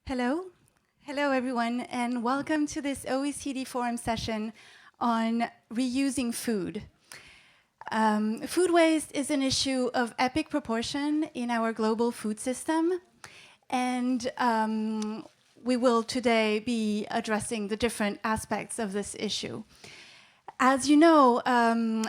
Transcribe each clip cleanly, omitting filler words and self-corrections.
Hello. Hello, everyone, and welcome to this OECD Forum session on reusing food. Food waste is an issue of epic proportion in our global food system, and we will today be addressing the different aspects of this issue. As you know,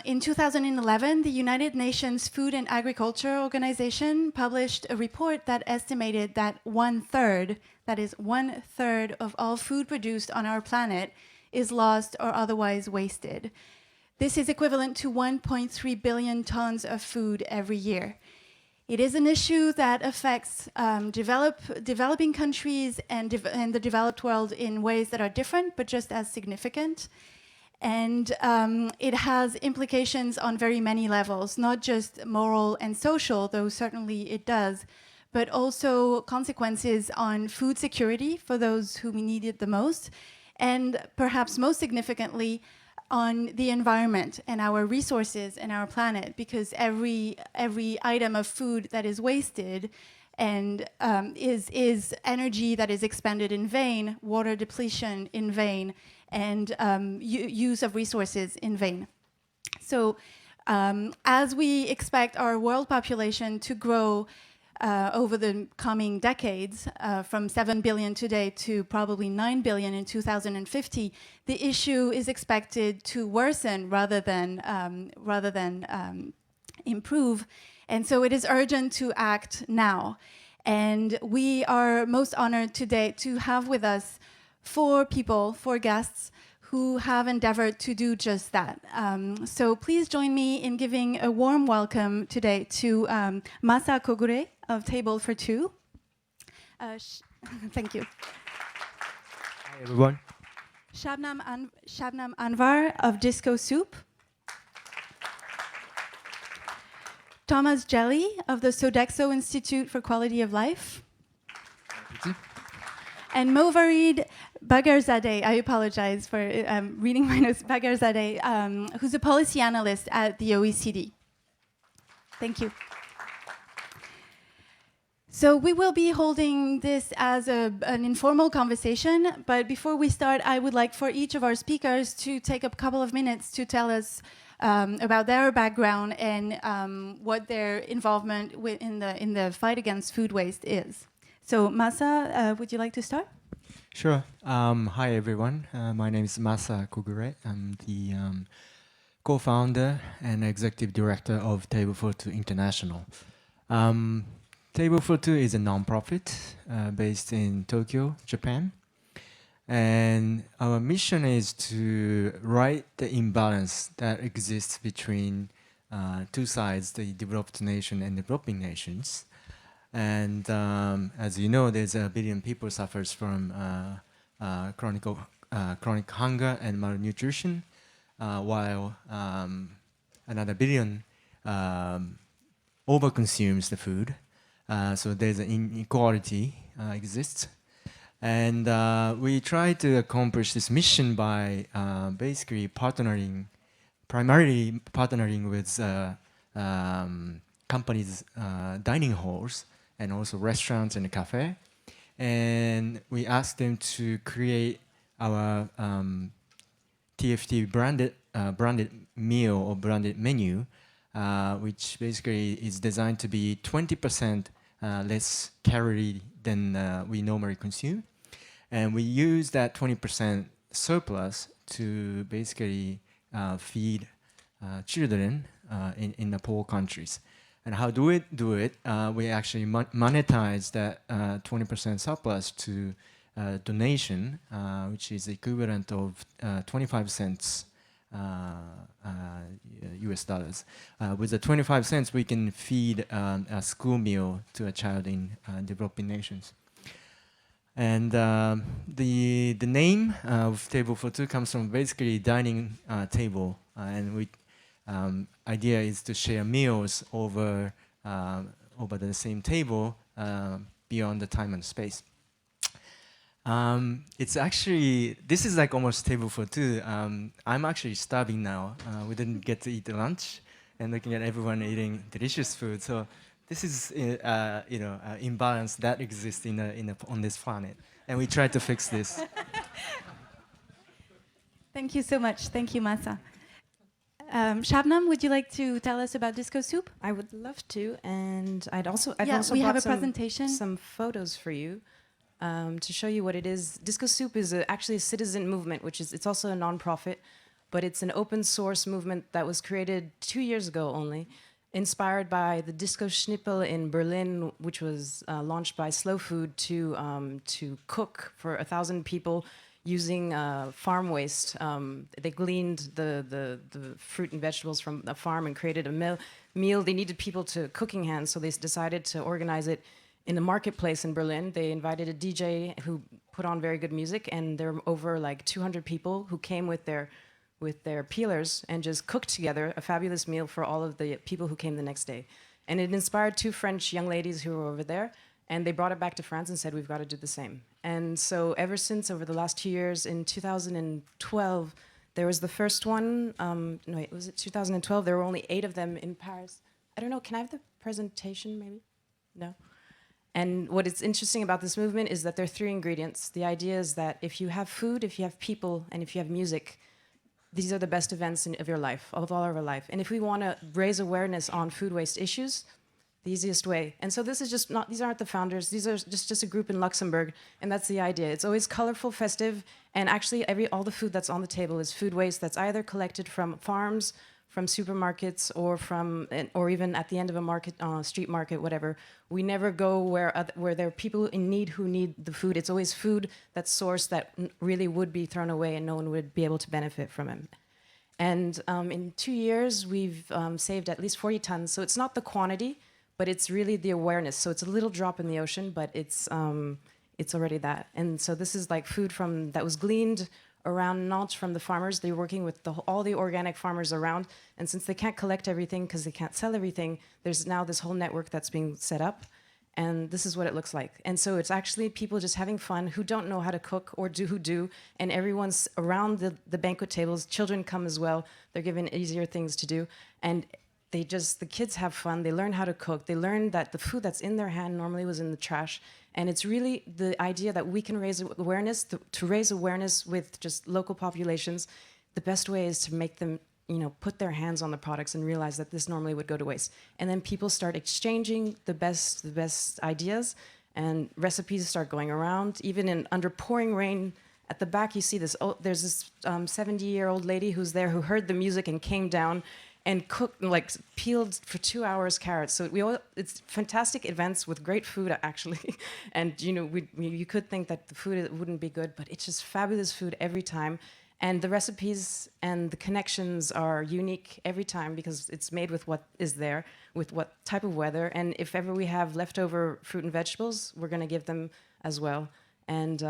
in 2011, the United Nations Food and Agriculture Organization published a report that estimated that that is one third of all food produced on our planet is lost or otherwise wasted. This is equivalent to 1.3 billion tons of food every year. It is an issue that affects developing countries and the developed world in ways that are different, but just as significant. And it has implications on very many levels, not just moral and social, though certainly it does, but also consequences on food security for those who need it the most, and perhaps most significantly, on the environment and our resources and our planet, because every item of food that is wasted and is energy that is expended in vain, water depletion in vain, and use of resources in vain. So as we expect our world population to grow over the coming decades, from 7 billion today to probably 9 billion in 2050, the issue is expected to worsen rather than improve. And so it is urgent to act now. And we are most honored today to have with us four guests who have endeavored to do just that. So please join me in giving a warm welcome today to Masa Kogure of Table for Two. Thank you. Hi, everyone. Shabnam Anwar of Disco Soup. Thomas Jelly of the Sodexo Institute for Quality of Life. And Movarid Bagarzadeh, I apologize for reading my notes, Bagarzadeh, who's a policy analyst at the OECD. Thank you. So we will be holding this as an informal conversation, but before we start, I would like for each of our speakers to take a couple of minutes to tell us about their background and what their involvement in the fight against food waste is. So Masa, would you like to start? Sure. Hi, everyone. My name is Masa Kogure. I'm the co-founder and executive director of Table for Two International. Table for Two is a non-profit based in Tokyo, Japan. And our mission is to right the imbalance that exists between two sides, the developed nation and developing nations. And as you know, there's 1 billion people suffers from chronic hunger and malnutrition, while another 1 billion overconsumes the food. So there's an inequality exists. And we try to accomplish this mission by basically primarily partnering with companies' dining halls and also restaurants and cafe. And we asked them to create our TFT branded meal or branded menu, which basically is designed to be 20% less calorie than we normally consume. And we use that 20% surplus to basically feed children in the poor countries. And how do we do it? We actually monetize that 20% surplus to donation, which is equivalent of 25 cents US dollars. With the 25 cents, we can feed a school meal to a child in developing nations. And the name of Table for Two comes from basically dining table, and we idea is to share meals over the same table beyond the time and space. It's actually, this is like almost Table for Two. I'm actually starving now. We didn't get to eat lunch, and looking at everyone eating delicious food. So this is imbalance that exists on this planet, and we try to fix this. Thank you so much. Thank you, Masa. Shabnam, would you like to tell us about Disco Soup? I would love to, and I've also we have brought a presentation. some photos for you to show you what it is. Disco Soup is actually a citizen movement, it's also a nonprofit, but it's an open source movement that was created 2 years ago only, inspired by the Disco Schnippel in Berlin, which was launched by Slow Food to cook for 1,000 people using farm waste. They gleaned the fruit and vegetables from a farm and created a meal. They needed people to cooking hands, so they decided to organize it in a marketplace in Berlin. They invited a DJ who put on very good music, and there were over like 200 people who came with their peelers and just cooked together a fabulous meal for all of the people who came the next day. And it inspired 2 French young ladies who were over there, and they brought it back to France and said, we've got to do the same. And so ever since, over the last 2 years, in 2012, there was the first one, was it 2012? There were only 8 of them in Paris. I don't know, can I have the presentation maybe? No? And what is interesting about this movement is that there are 3 ingredients. The idea is that if you have food, if you have people, and if you have music, these are the best events of your life, of all of our life. And if we want to raise awareness on food waste issues, the easiest way. And so this is just not, these aren't the founders, these are just a group in Luxembourg, and that's the idea. It's always colorful, festive, and actually all the food that's on the table is food waste that's either collected from farms, from supermarkets, or even at the end of a market, street market, whatever. We never go where there are people in need who need the food. It's always food that's sourced that really would be thrown away and no one would be able to benefit from it. And in 2 years, we've saved at least 40 tons. So it's not the quantity, but it's really the awareness. So it's a little drop in the ocean, but it's already that. And so this is like food that was gleaned around Nantes from the farmers. They're working with all the organic farmers around. And since they can't collect everything because they can't sell everything, there's now this whole network that's being set up. And this is what it looks like. And so it's actually people just having fun who don't know how to cook or who do. And everyone's around the banquet tables. Children come as well. They're given easier things to do. And the kids have fun, they learn how to cook, they learn that the food that's in their hand normally was in the trash, and it's really the idea that we can raise awareness, to raise awareness with just local populations. The best way is to make them, put their hands on the products and realize that this normally would go to waste. And then people start exchanging the best ideas, and recipes start going around, even under pouring rain. At the back, you see this, there's this 70-year-old lady who's there who heard the music and came down and cooked, peeled for 2 hours carrots. So it's fantastic events with great food, actually. And you could think that the food wouldn't be good, but it's just fabulous food every time. And the recipes and the connections are unique every time because it's made with what is there, with what type of weather. And if ever we have leftover fruit and vegetables, we're going to give them as well. And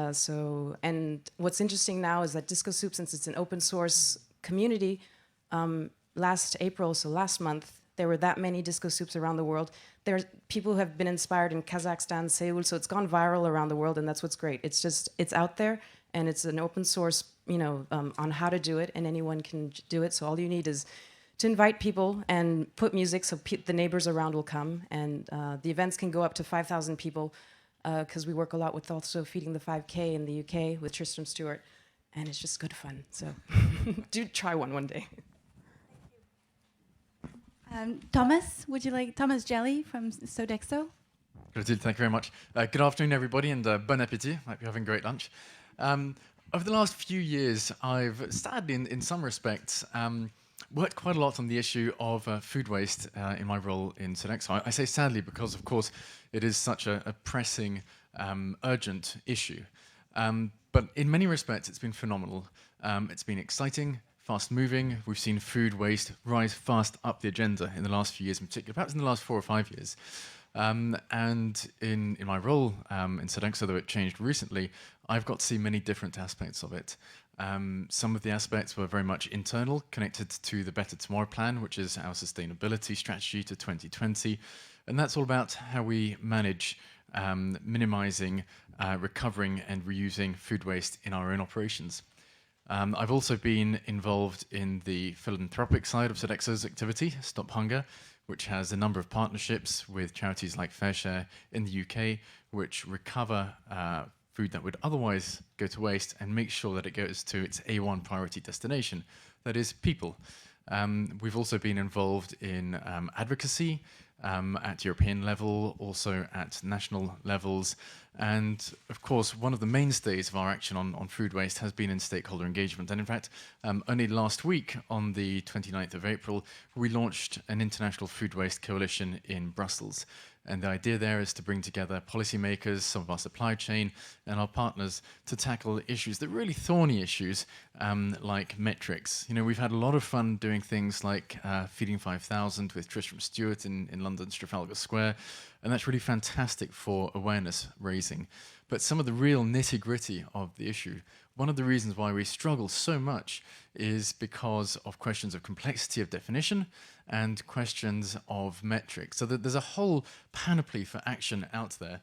what's interesting now is that Disco Soup, since it's an open source community, last April, so last month, there were that many Disco Soups around the world. There's people who have been inspired in Kazakhstan, Seoul, so it's gone viral around the world, and that's what's great. It's out there, and it's an open source, on how to do it, and anyone can do it. So all you need is to invite people and put music so the neighbors around will come, and the events can go up to 5,000 people, because we work a lot with also feeding the 5K in the UK with Tristram Stewart, and it's just good fun. So do try one day. Thomas, would you like Thomas Jelly from Sodexo? Thank you very much. Good afternoon, everybody, and bon appétit. Hope you're having great lunch. Over the last few years, I've sadly, in some respects, worked quite a lot on the issue of food waste in my role in Sodexo. I say sadly because, of course, it is such a pressing, urgent issue. But in many respects, it's been phenomenal. It's been exciting, fast-moving. We've seen food waste rise fast up the agenda in the last few years in particular, perhaps in the last 4 or 5 years. And in my role in Sodexo, though it changed recently, I've got to see many different aspects of it. Some of the aspects were very much internal, connected to the Better Tomorrow plan, which is our sustainability strategy to 2020. And that's all about how we manage minimizing, recovering and reusing food waste in our own operations. I've also been involved in the philanthropic side of Sodexo's activity, Stop Hunger, which has a number of partnerships with charities like FareShare in the UK, which recover food that would otherwise go to waste and make sure that it goes to its A1 priority destination, that is, people. We've also been involved in advocacy at European level, also at national levels. And of course, one of the mainstays of our action on food waste has been in stakeholder engagement. And in fact, only last week, on the 29th of April, we launched an international food waste coalition in Brussels. And the idea there is to bring together policymakers, some of our supply chain, and our partners to tackle issues, that really thorny issues, like metrics. You know, we've had a lot of fun doing things like Feeding 5,000 with Tristram Stewart in London's Trafalgar Square, and that's really fantastic for awareness raising. But some of the real nitty-gritty of the issue, one of the reasons why we struggle so much is because of questions of complexity of definition and questions of metrics. So that there's a whole panoply for action out there.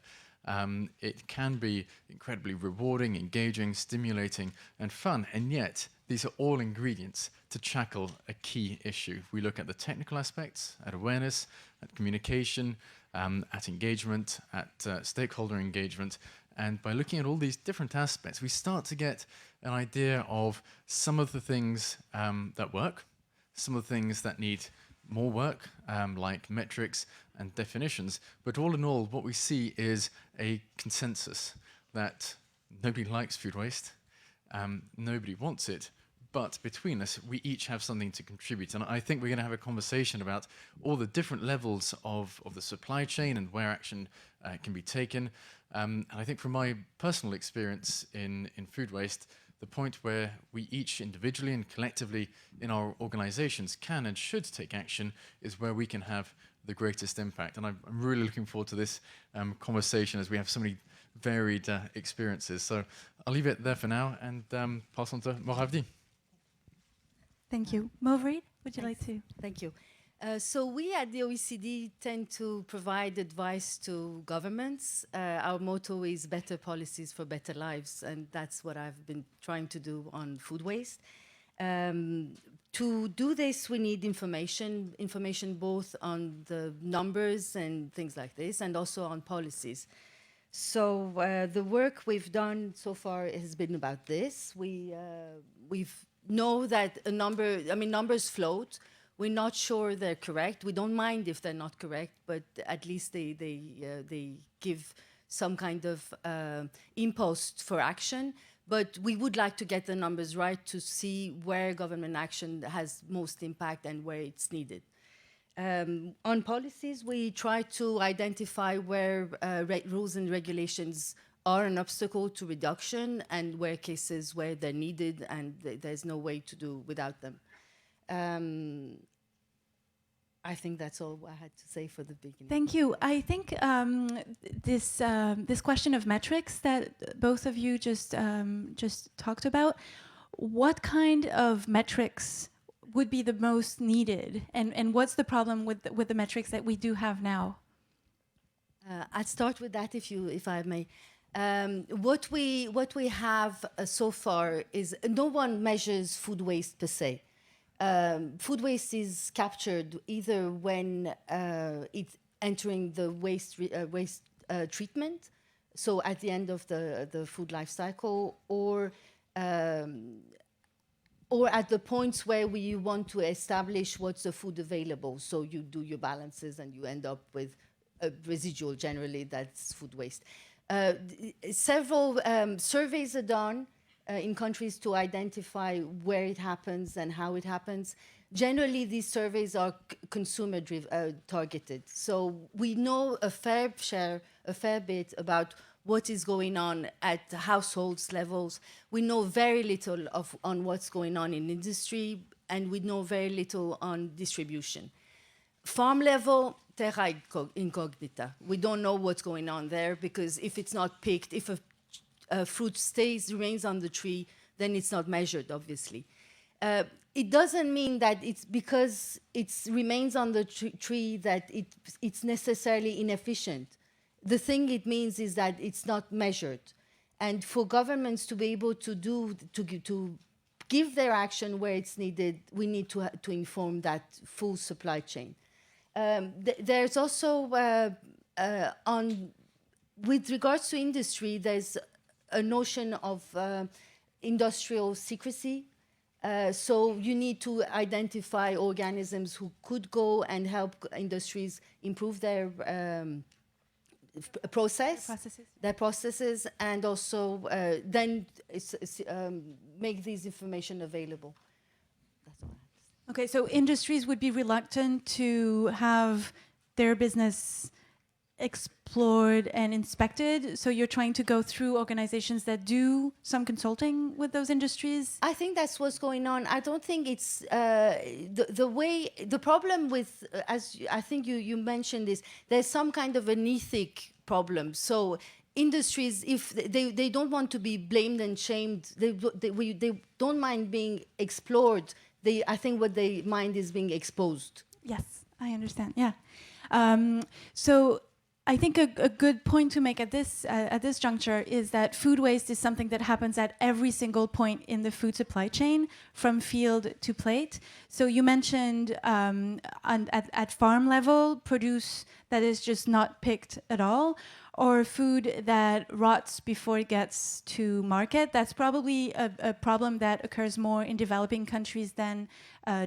It can be incredibly rewarding, engaging, stimulating, and fun, and yet these are all ingredients to tackle a key issue. We look at the technical aspects, at awareness, at communication, at engagement, at stakeholder engagement, and by looking at all these different aspects, we start to get an idea of some of the things that work, some of the things that need more work, like metrics and definitions. But all in all, what we see is a consensus that nobody likes food waste, nobody wants it, but between us, we each have something to contribute. And I think we're going to have a conversation about all the different levels of the supply chain and where action can be taken. And I think from my personal experience in food waste, the point where we each individually and collectively in our organizations can and should take action is where we can have the greatest impact. And I'm really looking forward to this conversation, as we have so many varied experiences. So I'll leave it there for now and pass on to Moravdi. Thank you. Movreed, would you like to? Thank you. So we at the OECD tend to provide advice to governments. Our motto is better policies for better lives, and that's what I've been trying to do on food waste. To do this, we need information both on the numbers and things like this, and also on policies. So the work we've done so far has been about this. We've know that numbers float. We're not sure they're correct. We don't mind if they're not correct, but at least they give some kind of impulse for action. But we would like to get the numbers right to see where government action has most impact and where it's needed. On policies, we try to identify where rules and regulations are an obstacle to reduction and where cases where they're needed and there's no way to do without them. I think that's all I had to say for the beginning. Thank you. I think this question of metrics that both of you just talked about, what kind of metrics would be the most needed, and what's the problem with the metrics that we do have now? I'd start with that, if I may. What we have so far is no one measures food waste per se. Food waste is captured either when it's entering the waste treatment, so at the end of the food life cycle, or at the points where you want to establish what's the food available. So you do your balances and you end up with a residual, generally, that's food waste. Several surveys are done in countries to identify where it happens and how it happens. Generally, these surveys are consumer targeted. So we know a fair bit about what is going on at households levels. We know very little on what's going on in industry, and we know very little on distribution. Farm level, terra incognita. We don't know what's going on there, because if it's not picked, if a fruit remains on the tree, then it's not measured, obviously. It doesn't mean that it's because it remains on the tree that it's necessarily inefficient. The thing it means is that it's not measured. And for governments to be able to give their action where it's needed. We need to inform that full supply chain. There's also with regards to industry, there's a notion of industrial secrecy. So you need to identify organisms who could go and help industries improve their their processes, and also then make this information available. That's all I have to say. Okay, so industries would be reluctant to have their business explored and inspected. So you're trying to go through organizations that do some consulting with those industries? I think that's what's going on. I don't think it's the way. The problem with, as I think you mentioned, is there's some kind of an ethic problem. So industries, if they don't want to be blamed and shamed, they don't mind being explored. I think what they mind is being exposed. Yes, I understand. Yeah. So I think a good point to make at this juncture is that food waste is something that happens at every single point in the food supply chain, from field to plate. So you mentioned at farm level, produce that is just not picked at all, or food that rots before it gets to market. That's probably a problem that occurs more in developing countries than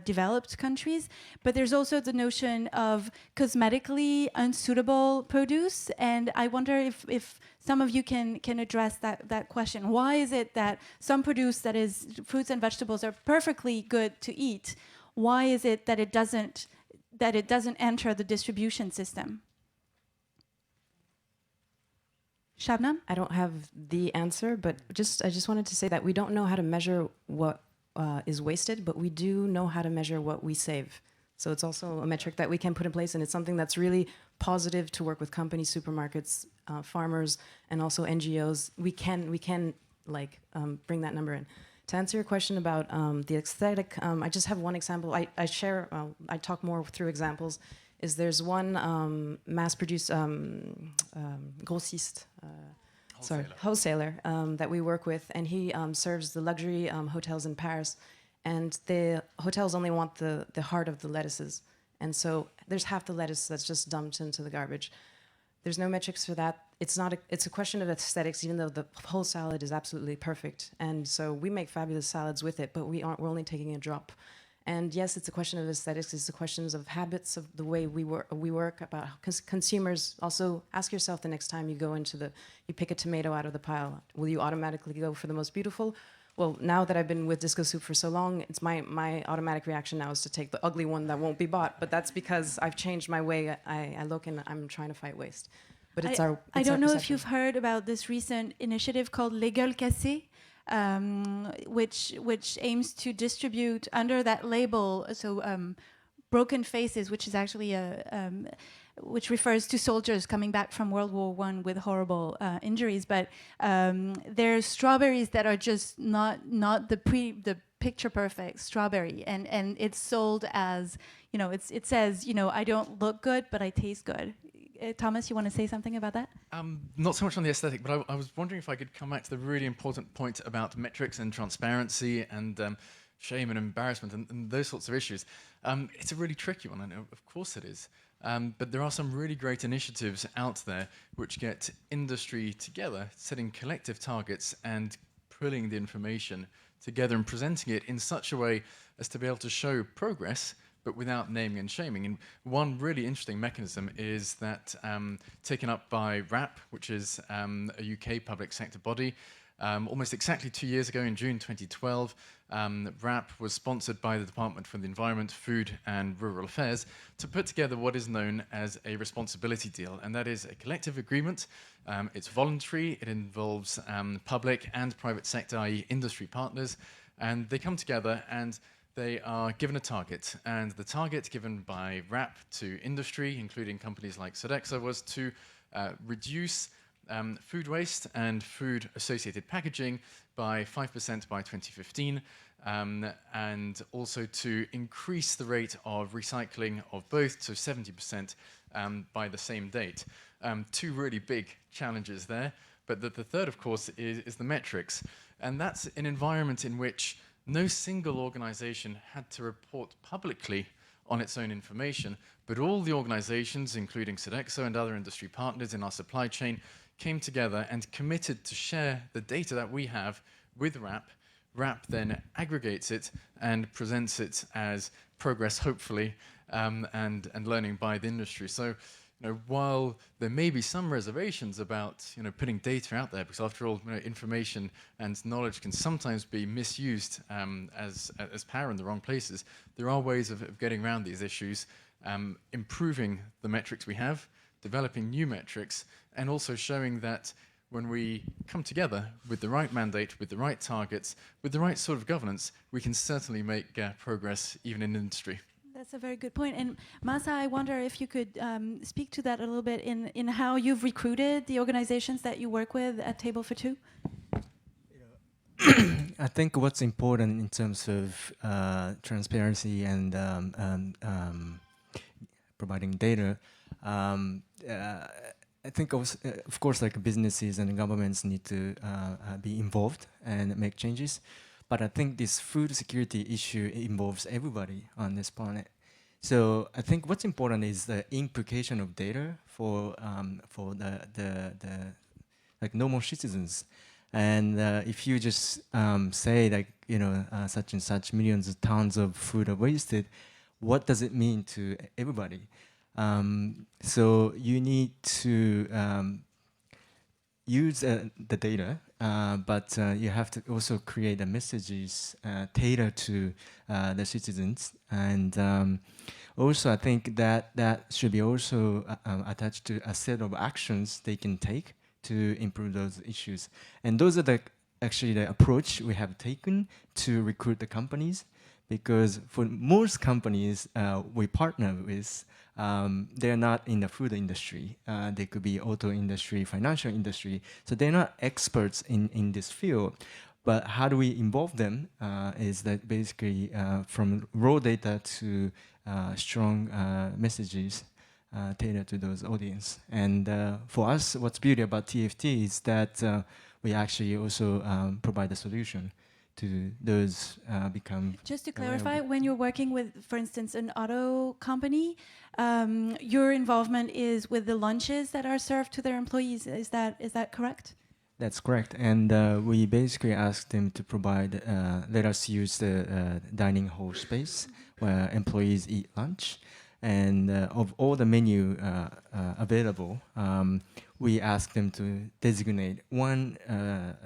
developed countries. But there's also the notion of cosmetically unsuitable produce. And I wonder if some of you can address that question. Why is it that some produce, that is fruits and vegetables, are perfectly good to eat? Why is it that it doesn't enter the distribution system? Shabnam? I don't have the answer, but I just wanted to say that we don't know how to measure what is wasted, but we do know how to measure what we save. So it's also a metric that we can put in place, and it's something that's really positive to work with companies, supermarkets, farmers, and also NGOs. We can bring that number in. To answer your question about the aesthetic, I just have one example. I talk more through examples. There's one mass-produced grossiste, wholesaler that we work with, and he serves the luxury hotels in Paris, and the hotels only want the heart of the lettuces, and so there's half the lettuce that's just dumped into the garbage. There's no metrics for that. It's a question of aesthetics, even though the whole salad is absolutely perfect, and so we make fabulous salads with it, but we're only taking a drop. And yes, it's a question of aesthetics. It's a question of habits, of the way we work about consumers. Also, ask yourself the next time you go you pick a tomato out of the pile. Will you automatically go for the most beautiful? Well, now that I've been with Disco Soup for so long, it's my automatic reaction now is to take the ugly one that won't be bought. But that's because I've changed my way I look, and I'm trying to fight waste. But I don't know if you've heard about this recent initiative called Les Gueules Cassées. Which aims to distribute under that label, broken faces, which is actually which refers to soldiers coming back from World War I with horrible injuries. But there's strawberries that are just not the picture perfect strawberry, and it's sold as, it says, I don't look good, but I taste good. Thomas, you want to say something about that? Not so much on the aesthetic, but I was wondering if I could come back to the really important point about metrics and transparency and shame and embarrassment and those sorts of issues. It's a really tricky one, I know, of course it is. But there are some really great initiatives out there which get industry together, setting collective targets and pulling the information together and presenting it in such a way as to be able to show progress, but without naming and shaming. And one really interesting mechanism is that taken up by WRAP, which is a UK public sector body. Almost exactly 2 years ago, in June 2012, WRAP was sponsored by the Department for the Environment, Food and Rural Affairs to put together what is known as a responsibility deal. And that is a collective agreement. It's voluntary. It involves public and private sector, i.e. industry partners. And they come together and they are given a target, and the target given by WRAP to industry, including companies like Sodexo, was to reduce food waste and food-associated packaging by 5% by 2015, and also to increase the rate of recycling of both to 70% by the same date. Two really big challenges there, but the third, of course, is the metrics. And that's an environment in which no single organization had to report publicly on its own information, but all the organizations, including Sodexo and other industry partners in our supply chain, came together and committed to share the data that we have with RAP. RAP then aggregates it and presents it as progress, hopefully, and learning by the industry. So, while there may be some reservations about, putting data out there, because after all, information and knowledge can sometimes be misused as power in the wrong places, there are ways of getting around these issues, improving the metrics we have, developing new metrics, and also showing that when we come together with the right mandate, with the right targets, with the right sort of governance, we can certainly make progress even in industry. That's a very good point. And Masa, I wonder if you could speak to that a little bit in how you've recruited the organizations that you work with at Table for Two. I think what's important in terms of transparency and providing data, I think also, of course, like businesses and governments need to be involved and make changes. But I think this food security issue involves everybody on this planet. So I think what's important is the implication of data for the like normal citizens. And if you just say like such and such millions of tons of food are wasted, what does it mean to everybody? So you need to use the data, but you have to also create the messages tailored to the citizens. And also I think that should be also attached to a set of actions they can take to improve those issues. And those are actually the approach we have taken to recruit the companies, because for most companies we partner with, they're not in the food industry. They could be auto industry, financial industry. So they're not experts in this field. But how do we involve them is that basically from raw data to strong messages tailored to those audience. And for us, what's beauty about TFT is that we actually also provide a solution to those become. Just to clarify, when you're working with, for instance, an auto company, your involvement is with the lunches that are served to their employees. Is that correct? That's correct. And we basically asked them to provide, let us use the dining hall space where employees eat lunch. And of all the menu available, we asked them to designate one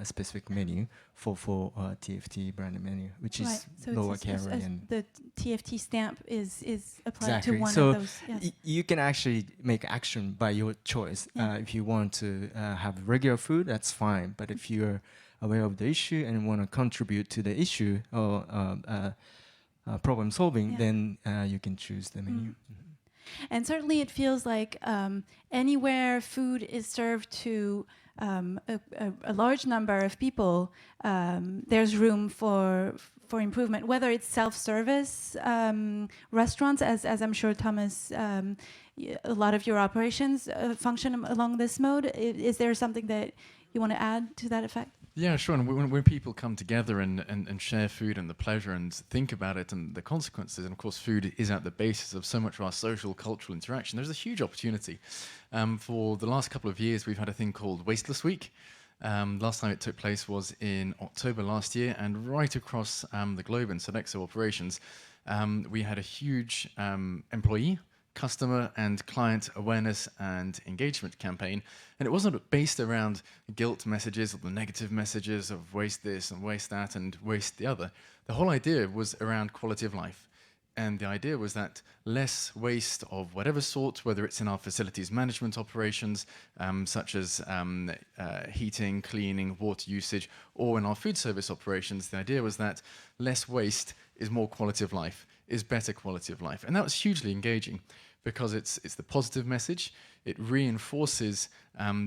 specific menu for TFT branded menu, which is so lower calorie. And the TFT stamp is applied exactly. to one so of those. Yes. You can actually make action by your choice. Yeah. If you want to have regular food, that's fine. But if you're aware of the issue and want to contribute to the issue or problem solving, then you can choose the menu. And certainly it feels like anywhere food is served to a large number of people, there's room for improvement, whether it's self-service restaurants, as I'm sure, Thomas, a lot of your operations function along this mode. Is there something that you want to add to that effect? Yeah, sure. And when people come together and share food and the pleasure and think about it and the consequences, and of course food is at the basis of so much of our social, cultural interaction, there's a huge opportunity. For the last couple of years, we've had a thing called Wasteless Week. Last time it took place was in October last year, and right across the globe in Sodexo operations, we had a huge employee, customer and client awareness and engagement campaign. And it wasn't based around guilt messages or the negative messages of waste this and waste that and waste the other. The whole idea was around quality of life. And the idea was that less waste of whatever sort, whether it's in our facilities management operations, such as heating, cleaning, water usage, or in our food service operations, the idea was that less waste is more quality of life, is better quality of life. And that was hugely engaging, because it's the positive message. It reinforces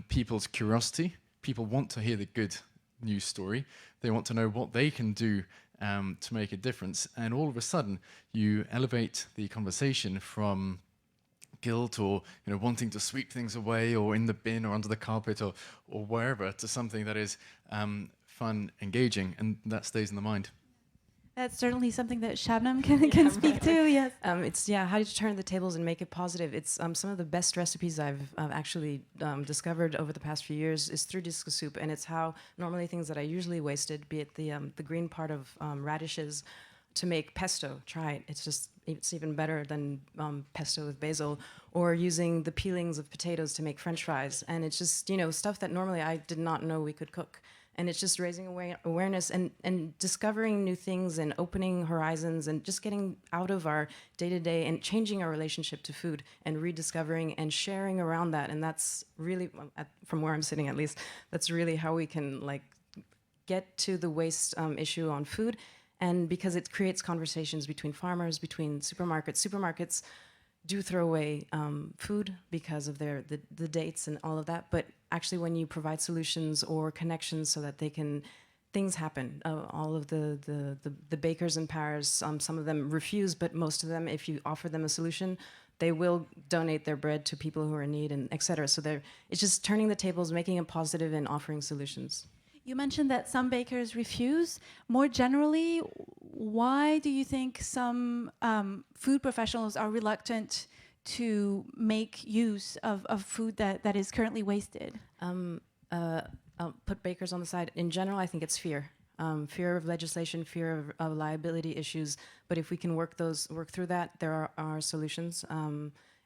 people's curiosity. People want to hear the good news story. They want to know what they can do to make a difference. And all of a sudden, you elevate the conversation from guilt or wanting to sweep things away or in the bin or under the carpet or wherever to something that is fun, engaging, and that stays in the mind. That's certainly something that Shabnam can speak to. Yes. It's how to turn the tables and make it positive. It's some of the best recipes I've actually discovered over the past few years is through disco soup, and it's how normally things that I usually wasted, be it the green part of radishes, to make pesto. Try it. It's even better than pesto with basil, or using the peelings of potatoes to make French fries. And it's just stuff that normally I did not know we could cook. And it's just raising awareness and discovering new things and opening horizons and just getting out of our day-to-day and changing our relationship to food and rediscovering and sharing around that. And that's really, from where I'm sitting at least, that's really how we can get to the waste issue on food. And because it creates conversations between farmers, between supermarkets. Supermarkets do throw away food because of the dates and all of that, but actually when you provide solutions or connections so that things happen. All of the bakers in Paris, some of them refuse, but most of them, if you offer them a solution, they will donate their bread to people who are in need, and etc. So it's just turning the tables, making it positive, and offering solutions. You mentioned that some bakers refuse. More generally, why do you think some food professionals are reluctant to make use of food that is currently wasted? I'll put bakers on the side. In general, I think it's fear. Fear of legislation, fear of liability issues. But if we can work through that, there are solutions.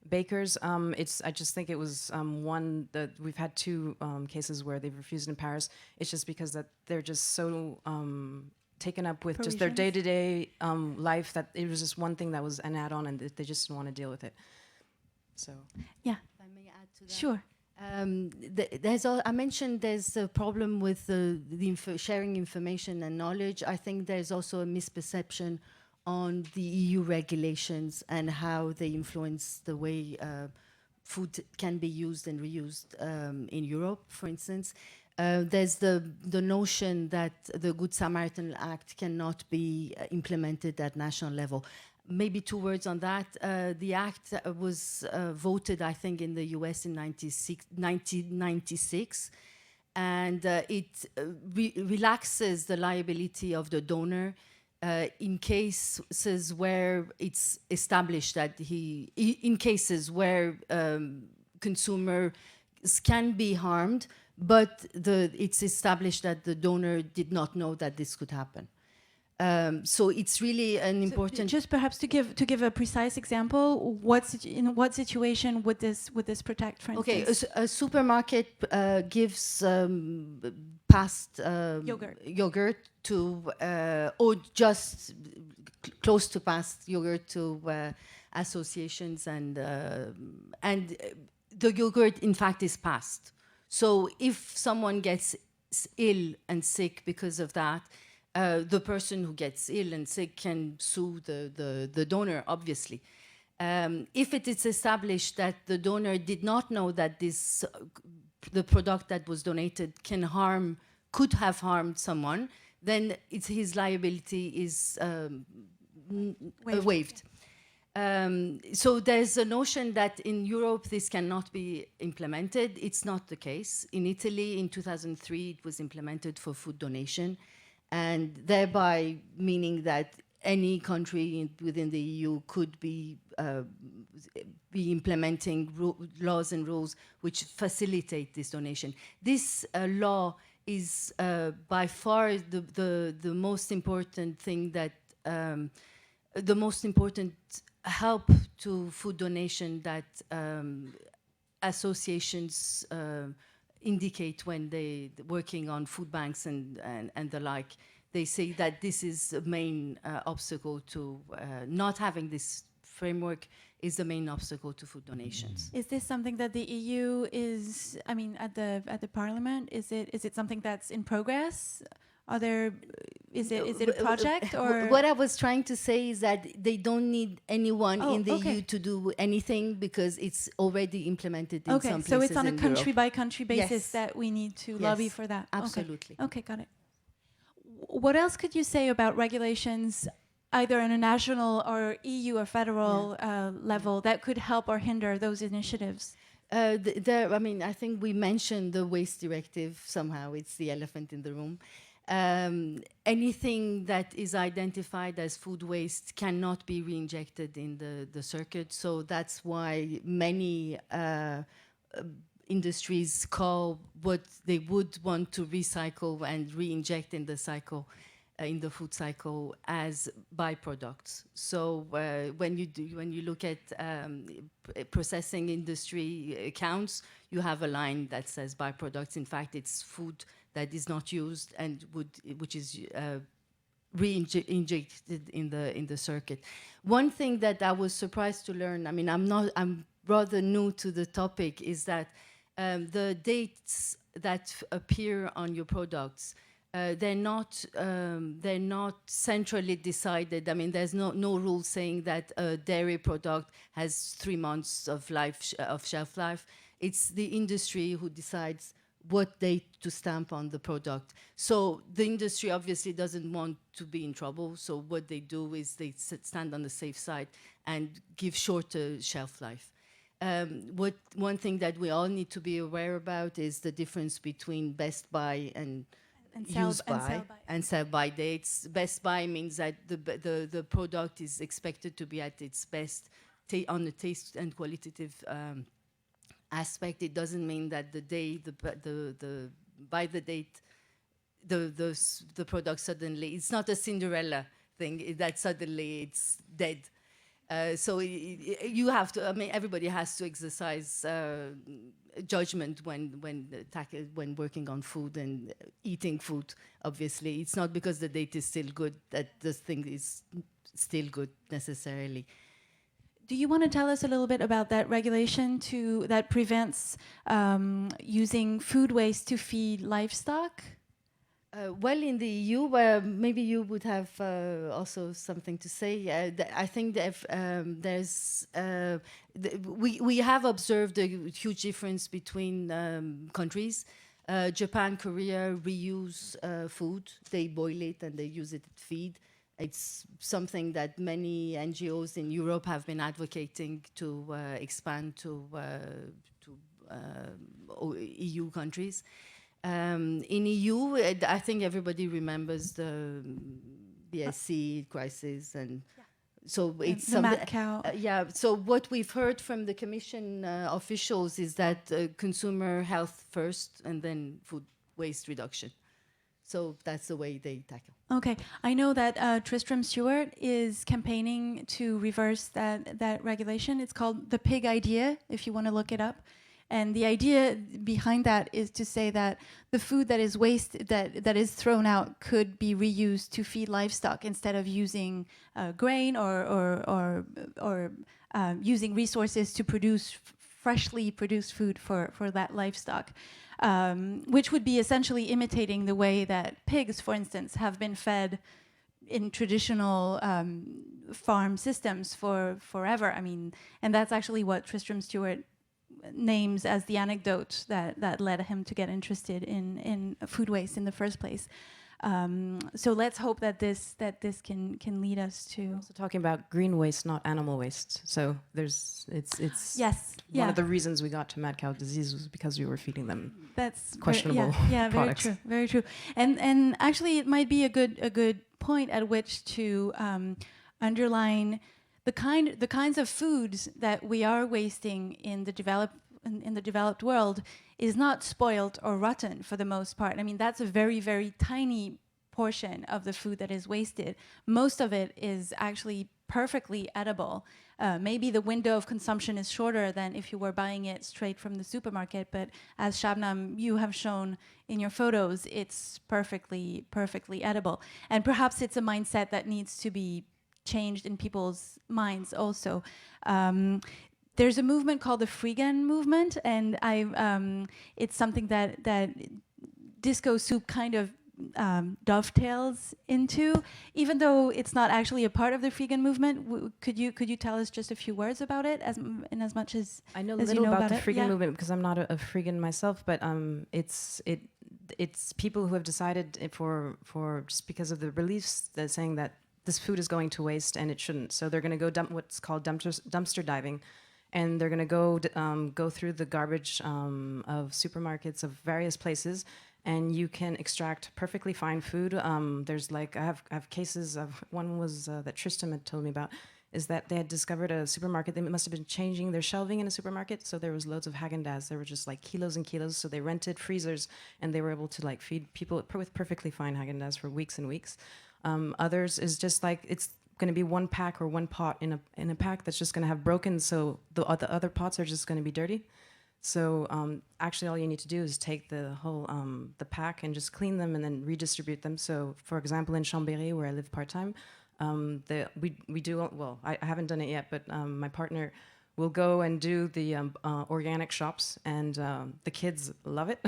Bakers, I just think it was one that we've had two cases where they've refused in Paris. It's just because that they're just so taken up with just their day-to-day life that it was just one thing that was an add-on, and they just didn't want to deal with it. So yeah, if I may add to that. Sure. I mentioned there's a problem with sharing information and knowledge. I think there's also a misperception on the EU regulations and how they influence the way food can be used and reused in Europe, for instance. There's the notion that the Good Samaritan Act cannot be implemented at national level. Maybe 2 words on that. The act was voted, I think, in the US in 1996, and it relaxes the liability of the donor in cases where it's established that in cases where consumers can be harmed, but it's established that the donor did not know that this could happen. So it's really an important. Just perhaps to give a precise example, in what situation would this protect, for instance? Okay, a supermarket gives past yogurt to, or just close to past yogurt to associations, and the yogurt in fact is passed. So if someone gets ill and sick because of that, the person who gets ill and sick can sue the donor, obviously. If it is established that the donor did not know that the product that was donated could have harmed someone, then his liability is waived. So there's a notion that in Europe this cannot be implemented. It's not the case. In Italy, in 2003, it was implemented for food donation, and thereby meaning that any country within the EU could be implementing laws and rules which facilitate this donation. This law is by far the most important thing that the most important help to food donation that associations indicate when they working on food banks and the like. They say that this is the main obstacle to not having this framework is the main obstacle to food donations. Is this something that the EU is? I mean, at the Parliament, is it something that's in progress? Is it a project or? What I was trying to say is that they don't need anyone in the EU to do anything because it's already implemented in some places. So it's on a country by country basis that we need to lobby for that. Absolutely. Okay, got it. What else could you say about regulations, either on a national or EU or federal level, that could help or hinder those initiatives? I mean, I think we mentioned the waste directive somehow. It's the elephant in the room. Anything that is identified as food waste cannot be reinjected in the circuit. So that's why many industries call what they would want to recycle and re-inject in the cycle, in the food cycle, as byproducts. So when you look at processing industry accounts, you have a line that says byproducts. In fact, it's food that is not used and which is re-injected in the circuit. One thing that I was surprised to learn, I mean, I'm rather new to the topic, is that the dates that appear on your products, they're not centrally decided. I mean, there's no rule saying that a dairy product has 3 months of shelf life. It's the industry who decides what date to stamp on the product. So the industry obviously doesn't want to be in trouble. So what they do is they stand on the safe side and give shorter shelf life. One thing that we all need to be aware about is the difference between best by and use by and sell by dates. Best by means that the product is expected to be at its best on the taste and qualitative aspect. It doesn't mean that the day by the date the product suddenly, it's not a Cinderella thing that suddenly it's dead. So you have to. I mean, everybody has to exercise judgment when working on food and eating food. Obviously, it's not because the date is still good that this thing is still good necessarily. Do you want to tell us a little bit about that regulation that prevents using food waste to feed livestock? Well, in the EU, maybe you would have also something to say. I think that we have observed a huge difference between countries. Japan, Korea reuse food. They boil it and they use it at feed. It's something that many NGOs in Europe have been advocating to expand to EU countries. In EU, I think everybody remembers the BSC crisis, and so it's the mad cow. Yeah. So what we've heard from the Commission officials is that consumer health first, and then food waste reduction. So that's the way they tackle. Okay, I know that Tristram Stewart is campaigning to reverse that regulation. It's called the pig idea, if you want to look it up. And the idea behind that is to say that the food that is waste that is thrown out could be reused to feed livestock instead of using grain or using resources to produce freshly produced food for that livestock, which would be essentially imitating the way that pigs, for instance, have been fed in traditional farm systems for forever. I mean, and that's actually what Tristram Stewart names as the anecdote that led him to get interested in food waste in the first place. So let's hope that this can lead us to. We're also talking about green waste, not animal waste. So it's yes, one of the reasons we got to mad cow disease was because we were feeding them that's questionable products. Very true. And actually, it might be a good point at which to underline the kinds of foods that we are wasting in the developed world is not spoiled or rotten for the most part. I mean, that's a very, very tiny portion of the food that is wasted. Most of it is actually perfectly edible. Maybe the window of consumption is shorter than if you were buying it straight from the supermarket, but as Shabnam, you have shown in your photos, it's perfectly edible. And perhaps it's a mindset that needs to be changed in people's minds also. There's a movement called the Freegan movement, and it's something that Disco Soup kind of dovetails into, even though it's not actually a part of the Freegan movement. Could you tell us just a few words about it, as much as I know as little you know about the it? Freegan Yeah. movement because I'm not a Freegan myself, but it's people who have decided for just because of the beliefs that saying that this food is going to waste and it shouldn't. So they're going to go what's called dumpster diving, and they're going to go through the garbage of supermarkets of various places, and you can extract perfectly fine food. There's like I have cases of one was that Tristan had told me about. Is that they had discovered a supermarket. They must have been changing their shelving in a supermarket, so there was loads of Haagen-Dazs. There were just like kilos and kilos. So they rented freezers, and they were able to like feed people with perfectly fine Haagen-Dazs for weeks and weeks. Others is just like it's going to be one pack or one pot in a pack that's just going to have broken. So the other pots are just going to be dirty. So actually, all you need to do is take the whole the pack and just clean them and then redistribute them. So, for example, in Chambéry, where I live part time. We do well. I haven't done it yet, but my partner will go and do the organic shops, and the kids love it.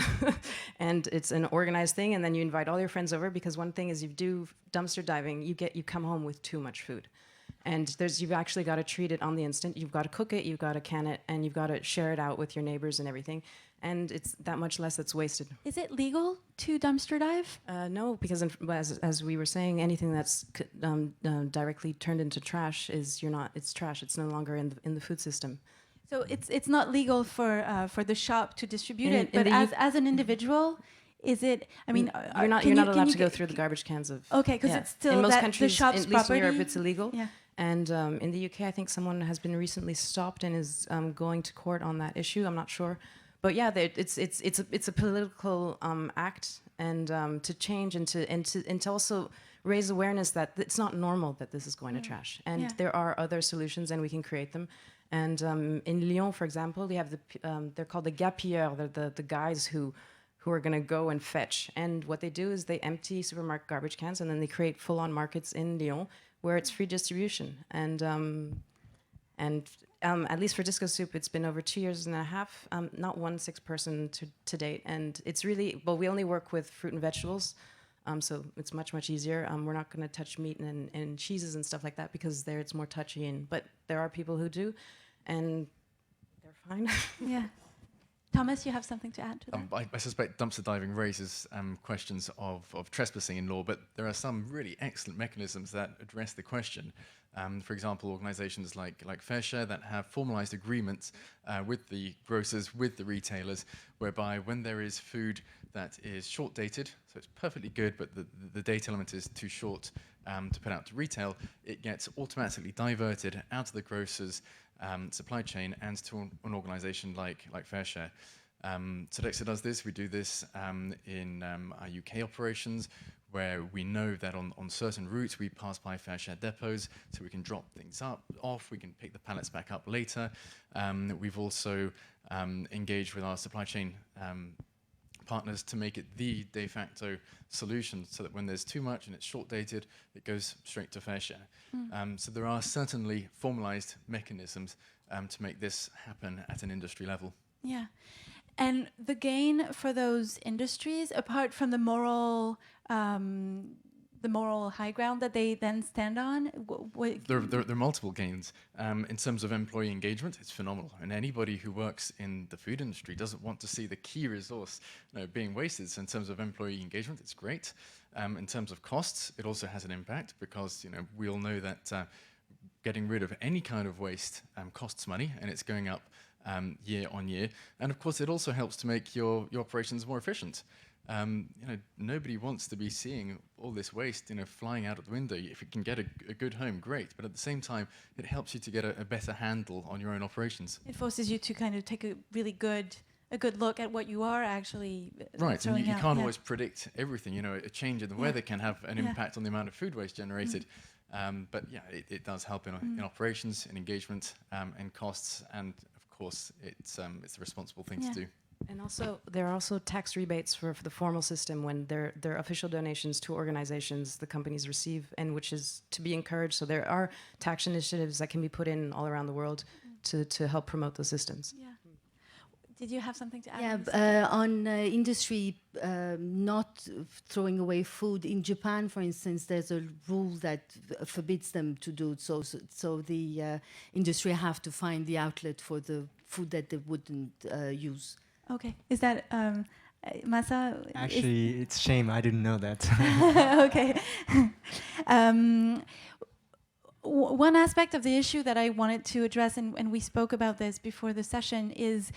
And it's an organized thing, and then you invite all your friends over, because one thing is you do dumpster diving, you come home with too much food, and you've actually got to treat it on the instant. You've got to cook it, you've got to can it, and you've got to share it out with your neighbors and everything. And it's that much less that's wasted. Is it legal to dumpster dive? No, because as we were saying, anything that's directly turned into trash it's trash. It's no longer in the food system. So it's not legal for the shop to distribute In- it, in but the as an individual, is it? I mean, you're not allowed to go through the garbage cans of. Okay, because it's still in most that countries, the shop's at least property. in Europe, it's illegal. Yeah. And in the UK, I think someone has been recently stopped and is going to court on that issue. I'm not sure. But yeah, it's a political act, and to change and to also raise awareness that it's not normal that this is going to trash, and there are other solutions, and we can create them. And in Lyon, for example, we have they're called the gapiers. They're the guys who are going to go and fetch. And what they do is they empty supermarket garbage cans, and then they create full-on markets in Lyon where it's free distribution. And at least for Disco Soup, it's been over 2 years and a half, not one sick person to date. And it's really, well, we only work with fruit and vegetables, so it's much, much easier. We're not going to touch meat and cheeses and stuff like that, because there it's more touchy. But there are people who do, and they're fine. Yeah. Thomas, you have something to add to that? I suspect dumpster diving raises questions of trespassing in law, but there are some really excellent mechanisms that address the question. For example, organizations like Fair Share that have formalized agreements with the grocers, with the retailers, whereby when there is food that is short-dated, so it's perfectly good, but the date element is too short to put out to retail, it gets automatically diverted out of the grocer's supply chain and to an organization like Fair Share. Sodexo does this. We do this in our UK operations, where we know that on certain routes we pass by Fair Share depots, so we can drop things off, we can pick the pallets back up later. We've also engaged with our supply chain partners to make it the de facto solution, so that when there's too much and it's short dated, it goes straight to Fair Share. So there are certainly formalized mechanisms to make this happen at an industry level. Yeah. And the gain for those industries, apart from the moral high ground that they then stand on, There are multiple gains. In terms of employee engagement, it's phenomenal. And anybody who works in the food industry doesn't want to see the key resource being wasted. So in terms of employee engagement, it's great. In terms of costs, it also has an impact, because we all know that getting rid of any kind of waste costs money, and it's going up year on year. And of course, it also helps to make your operations more efficient. Nobody wants to be seeing all this waste, flying out of the window. If you can get a good home, great. But at the same time, it helps you to get a better handle on your own operations. it forces you to kind of take a really good look at what you are actually right, and you out. can't always predict everything. A change in the weather can have an impact on the amount of food waste generated. But yeah, it does help in operations, in engagement, and costs, and of course, it's the responsible thing to do. And also, there are also tax rebates for the formal system when they're official donations to organizations the companies receive, and which is to be encouraged. So there are tax initiatives that can be put in all around the world to help promote those systems. Yeah. Did you have something to add? Yeah, on industry not throwing away food. In Japan, for instance, there's a rule that forbids them to do it. So the industry have to find the outlet for the food that they wouldn't use. Okay. Is that Masa? Actually, it's shame I didn't know that. Okay. One aspect of the issue that I wanted to address, and we spoke about this before the session, is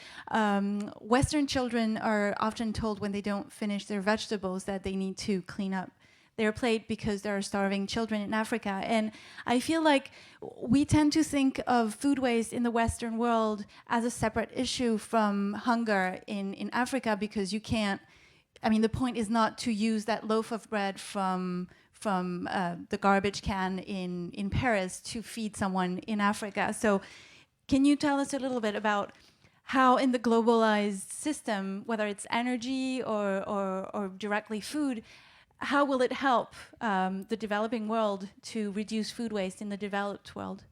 Western children are often told when they don't finish their vegetables that they need to clean up their plate because there are starving children in Africa. And I feel like we tend to think of food waste in the Western world as a separate issue from hunger in Africa, because you can't, I mean, the point is not to use that loaf of bread from the garbage can in Paris to feed someone in Africa. So can you tell us a little bit about how in the globalized system, whether it's energy or directly food, how will it help the developing world to reduce food waste in the developed world?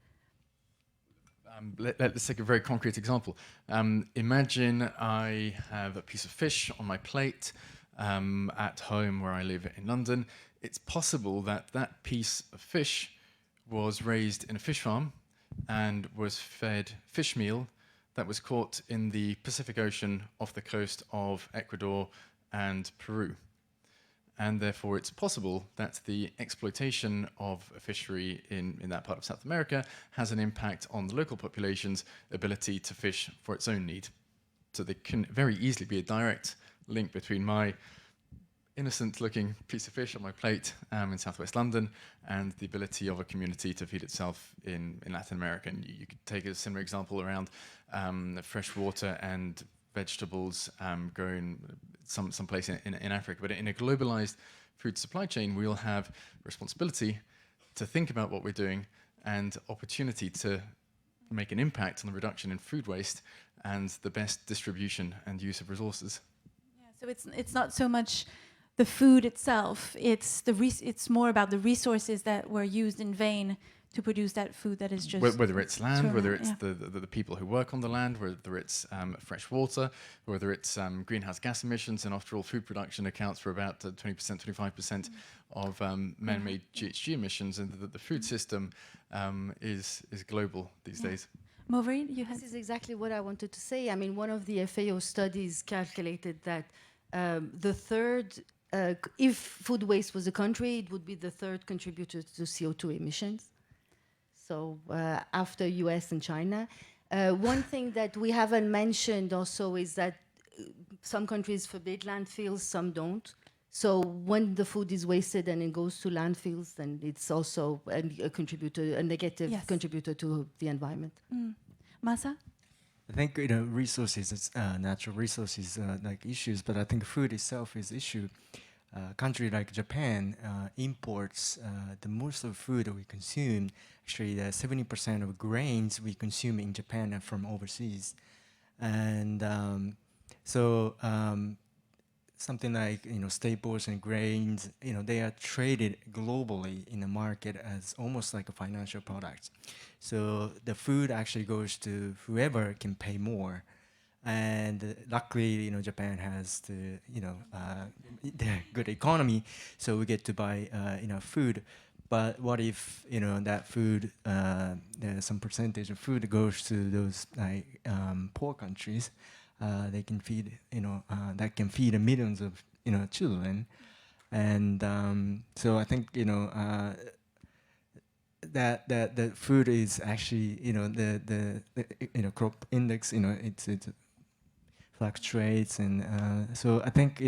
Let's take a very concrete example. Imagine I have a piece of fish on my plate at home where I live in London. It's possible that that piece of fish was raised in a fish farm and was fed fish meal that was caught in the Pacific Ocean off the coast of Ecuador and Peru. And therefore it's possible that the exploitation of a fishery in that part of South America has an impact on the local population's ability to fish for its own need. So there can very easily be a direct link between my innocent-looking piece of fish on my plate in southwest London and the ability of a community to feed itself in Latin America. And you could take a similar example around fresh water and vegetables grown someplace in Africa. But in a globalized food supply chain, we'll have responsibility to think about what we're doing and opportunity to make an impact on the reduction in food waste and the best distribution and use of resources. Yeah, so it's not so much the food itself, it's more about the resources that were used in vain to produce that food that is just... Whether it's land, whether it's the people who work on the land, whether it's fresh water, whether it's greenhouse gas emissions, and after all, food production accounts for about 20%, 25% of man-made GHG emissions, and the food system is global these days. Maureen, you had... This is exactly what I wanted to say. I mean, one of the FAO studies calculated that the third, if food waste was a country, it would be the third contributor to CO2 emissions. So after US and China. One thing that we haven't mentioned also is that some countries forbid landfills, some don't. So when the food is wasted and it goes to landfills, then it's also a contributor, a negative contributor to the environment. Masa? I think resources, natural resources, like issues, but I think food itself is issue. Country like Japan imports the most of food that we consume. Actually, 70% of grains we consume in Japan are from overseas, and something like staples and grains, they are traded globally in the market as almost like a financial product. So the food actually goes to whoever can pay more. And luckily, Japan has the good economy, so we get to buy enough food. But what if that food, some percentage of food goes to those poor countries? They can feed that can feed millions of children, and so I think that the food is actually the crop index it's fluctuates, and so I think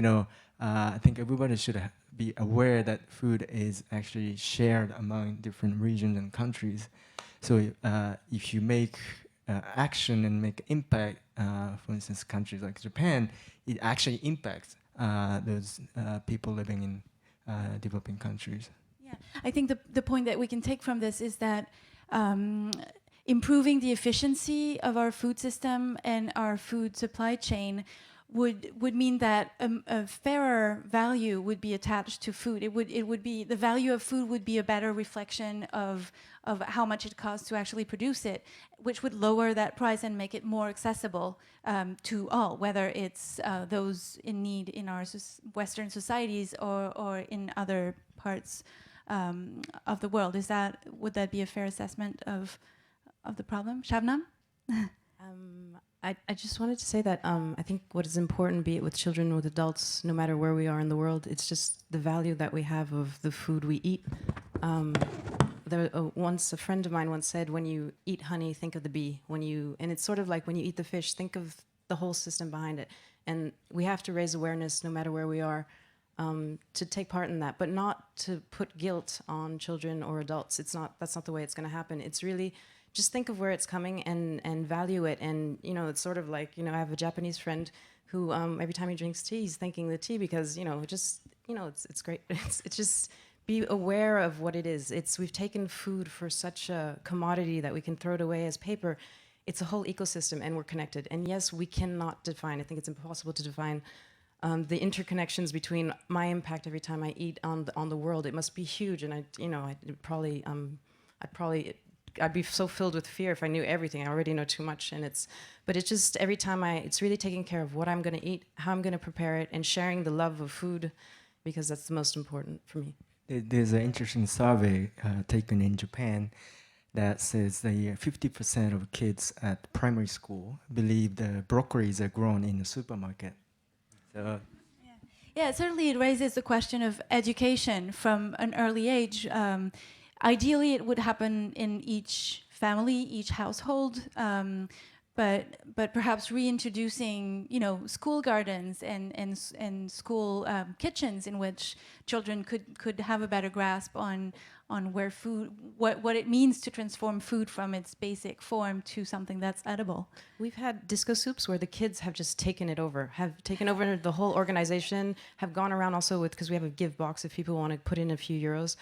I think everybody should be aware that food is actually shared among different regions and countries. So if you make action and make impact, for instance, countries like Japan, it actually impacts those people living in developing countries. Yeah, I think the point that we can take from this is that improving the efficiency of our food system and our food supply chain would mean that a fairer value would be attached to food. It would be the value of food would be a better reflection of how much it costs to actually produce it, which would lower that price and make it more accessible to all, whether it's those in need in our Western societies or in other parts of the world. Would that be a fair assessment of the problem? Shabnam? I just wanted to say that I think what is important, be it with children or with adults, no matter where we are in the world, it's just the value that we have of the food we eat. once a friend of mine once said, when you eat honey, think of the bee. And it's sort of like when you eat the fish, think of the whole system behind it. And we have to raise awareness no matter where we are, to take part in that, but not to put guilt on children or adults. That's not the way it's going to happen. It's really just think of where it's coming and value it. And it's sort of like, I have a Japanese friend who every time he drinks tea, he's thanking the tea because it's great. It's just be aware of what it is. We've taken food for such a commodity that we can throw it away as paper. It's a whole ecosystem, and we're connected. And yes, we cannot define. I think it's impossible to define the interconnections between my impact every time I eat on the world. It must be huge, and I'd be so filled with fear if I knew everything. I already know too much, but it's just every time it's really taking care of what I'm going to eat, how I'm going to prepare it, and sharing the love of food, because that's the most important for me. There's an interesting survey taken in Japan that says that 50% of kids at primary school believe the broccolis are grown in the supermarket. So Yeah, certainly it raises the question of education from an early age. Ideally, it would happen in each family, each household, but perhaps reintroducing, school gardens and school kitchens in which children could have a better grasp on where food, what it means to transform food from its basic form to something that's edible. We've had disco soups where the kids have just taken over the whole organization, have gone around also because we have a give box if people want to put in a few euros.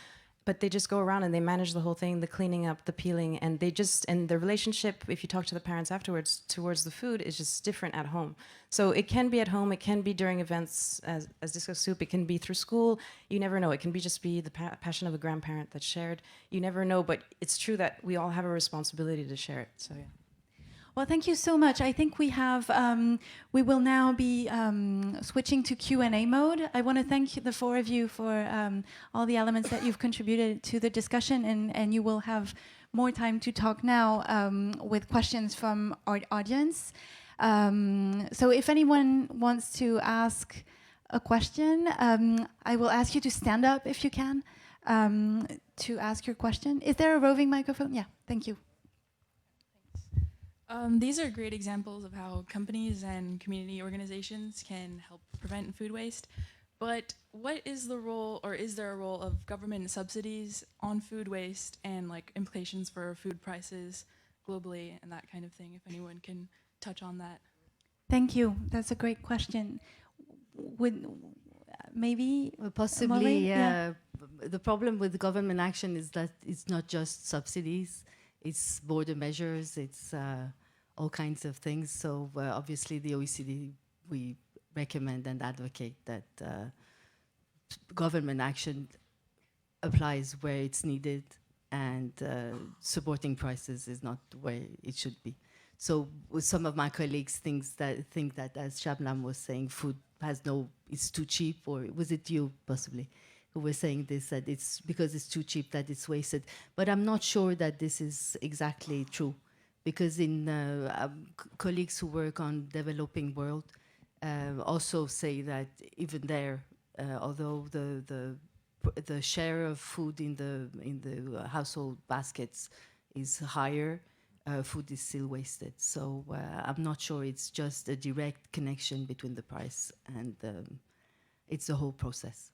But they just go around and they manage the whole thing, the cleaning up, the peeling, and the relationship, if you talk to the parents afterwards, towards the food is just different at home. So it can be at home, it can be during events as disco soup, it can be through school, you never know. It can just be the passion of a grandparent that's shared. You never know, but it's true that we all have a responsibility to share it, so yeah. Well, thank you so much. I think we will now be switching to Q&A mode. I want to thank the four of you for all the elements that you've contributed to the discussion, and you will have more time to talk now with questions from our audience. So if anyone wants to ask a question, I will ask you to stand up if you can to ask your question. Is there a roving microphone? Yeah, thank you. These are great examples of how companies and community organizations can help prevent food waste. But what is the role, or is there a role, of government subsidies on food waste and implications for food prices globally and that kind of thing? If anyone can touch on that. Thank you. That's a great question. Maybe possibly, Molly? yeah. The problem with government action is that it's not just subsidies. It's border measures, it's all kinds of things. So obviously the OECD, we recommend and advocate that government action applies where it's needed, and supporting prices is not where it should be. So with some of my colleagues think that, as Shabnam was saying, food it's too cheap, or was it you possibly? Who were saying this, that it's because it's too cheap that it's wasted. But I'm not sure that this is exactly true, because in colleagues who work on developing world also say that even there, although the share of food in the household baskets is higher, food is still wasted. So I'm not sure it's just a direct connection between the price and it's the whole process.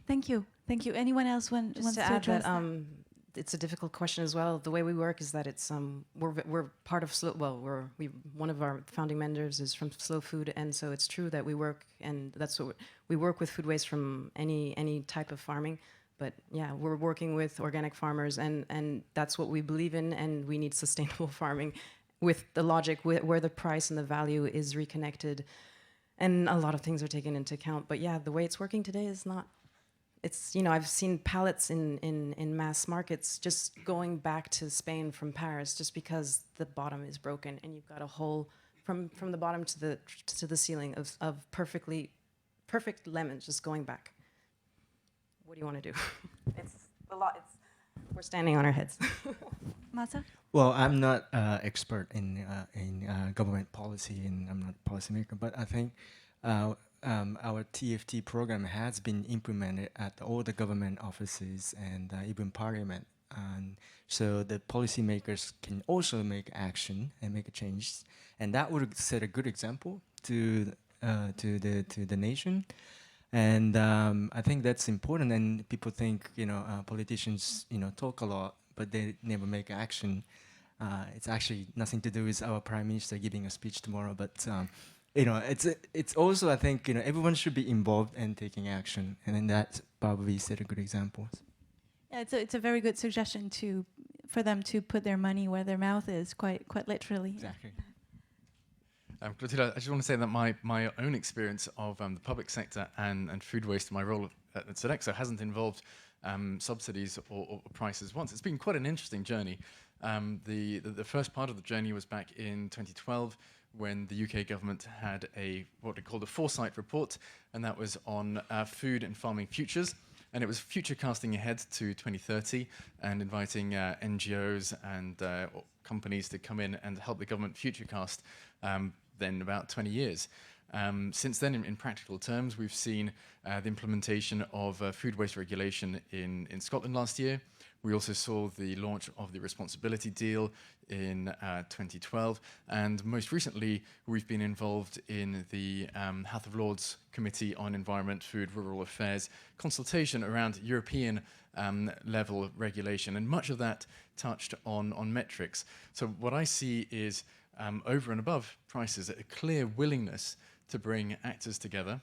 Thank you. Thank you. Anyone else wants to add address that? that? It's a difficult question as well. The way we work is that it's we're part of slow. Well, one of our founding members is from Slow Food, and so it's true that we work, and that's what we work with food waste from any type of farming. But yeah, we're working with organic farmers, and that's what we believe in, and we need sustainable farming with the logic where the price and the value is reconnected. And a lot of things are taken into account. But yeah, the way it's working today is not. It's, I've seen pallets in mass markets just going back to Spain from Paris just because the bottom is broken and you've got a hole from the bottom to the ceiling of perfect lemons just going back. What do you want to do? It's a lot. We're standing on our heads. Masa? Well, I'm not expert in government policy, and I'm not a policymaker, but I think our TFT program has been implemented at all the government offices and even parliament. And so the policymakers can also make action and make changes, and that would set a good example to the nation. And I think that's important. And people think, politicians, talk a lot, but they never make action. It's actually nothing to do with our prime minister giving a speech tomorrow, but it's also, I think, everyone should be involved and taking action, and then that probably set a good example. Yeah, it's a very good suggestion for them to put their money where their mouth is, quite literally. Exactly. Clotilde, I just want to say that my own experience of the public sector and food waste, my role at Sodexo, hasn't involved subsidies or prices once. It's been quite an interesting journey. The first part of the journey was back in 2012 when the UK government had what they called a foresight report, and that was on food and farming futures. And it was future casting ahead to 2030 and inviting NGOs and companies to come in and help the government futurecast then about 20 years. Since then, in practical terms, we've seen the implementation of food waste regulation in Scotland last year. We also saw the launch of the responsibility deal in 2012. And most recently, we've been involved in the House of Lords Committee on Environment, Food, Rural Affairs consultation around European level regulation. And much of that touched on metrics. So what I see is over and above prices, a clear willingness to bring actors together,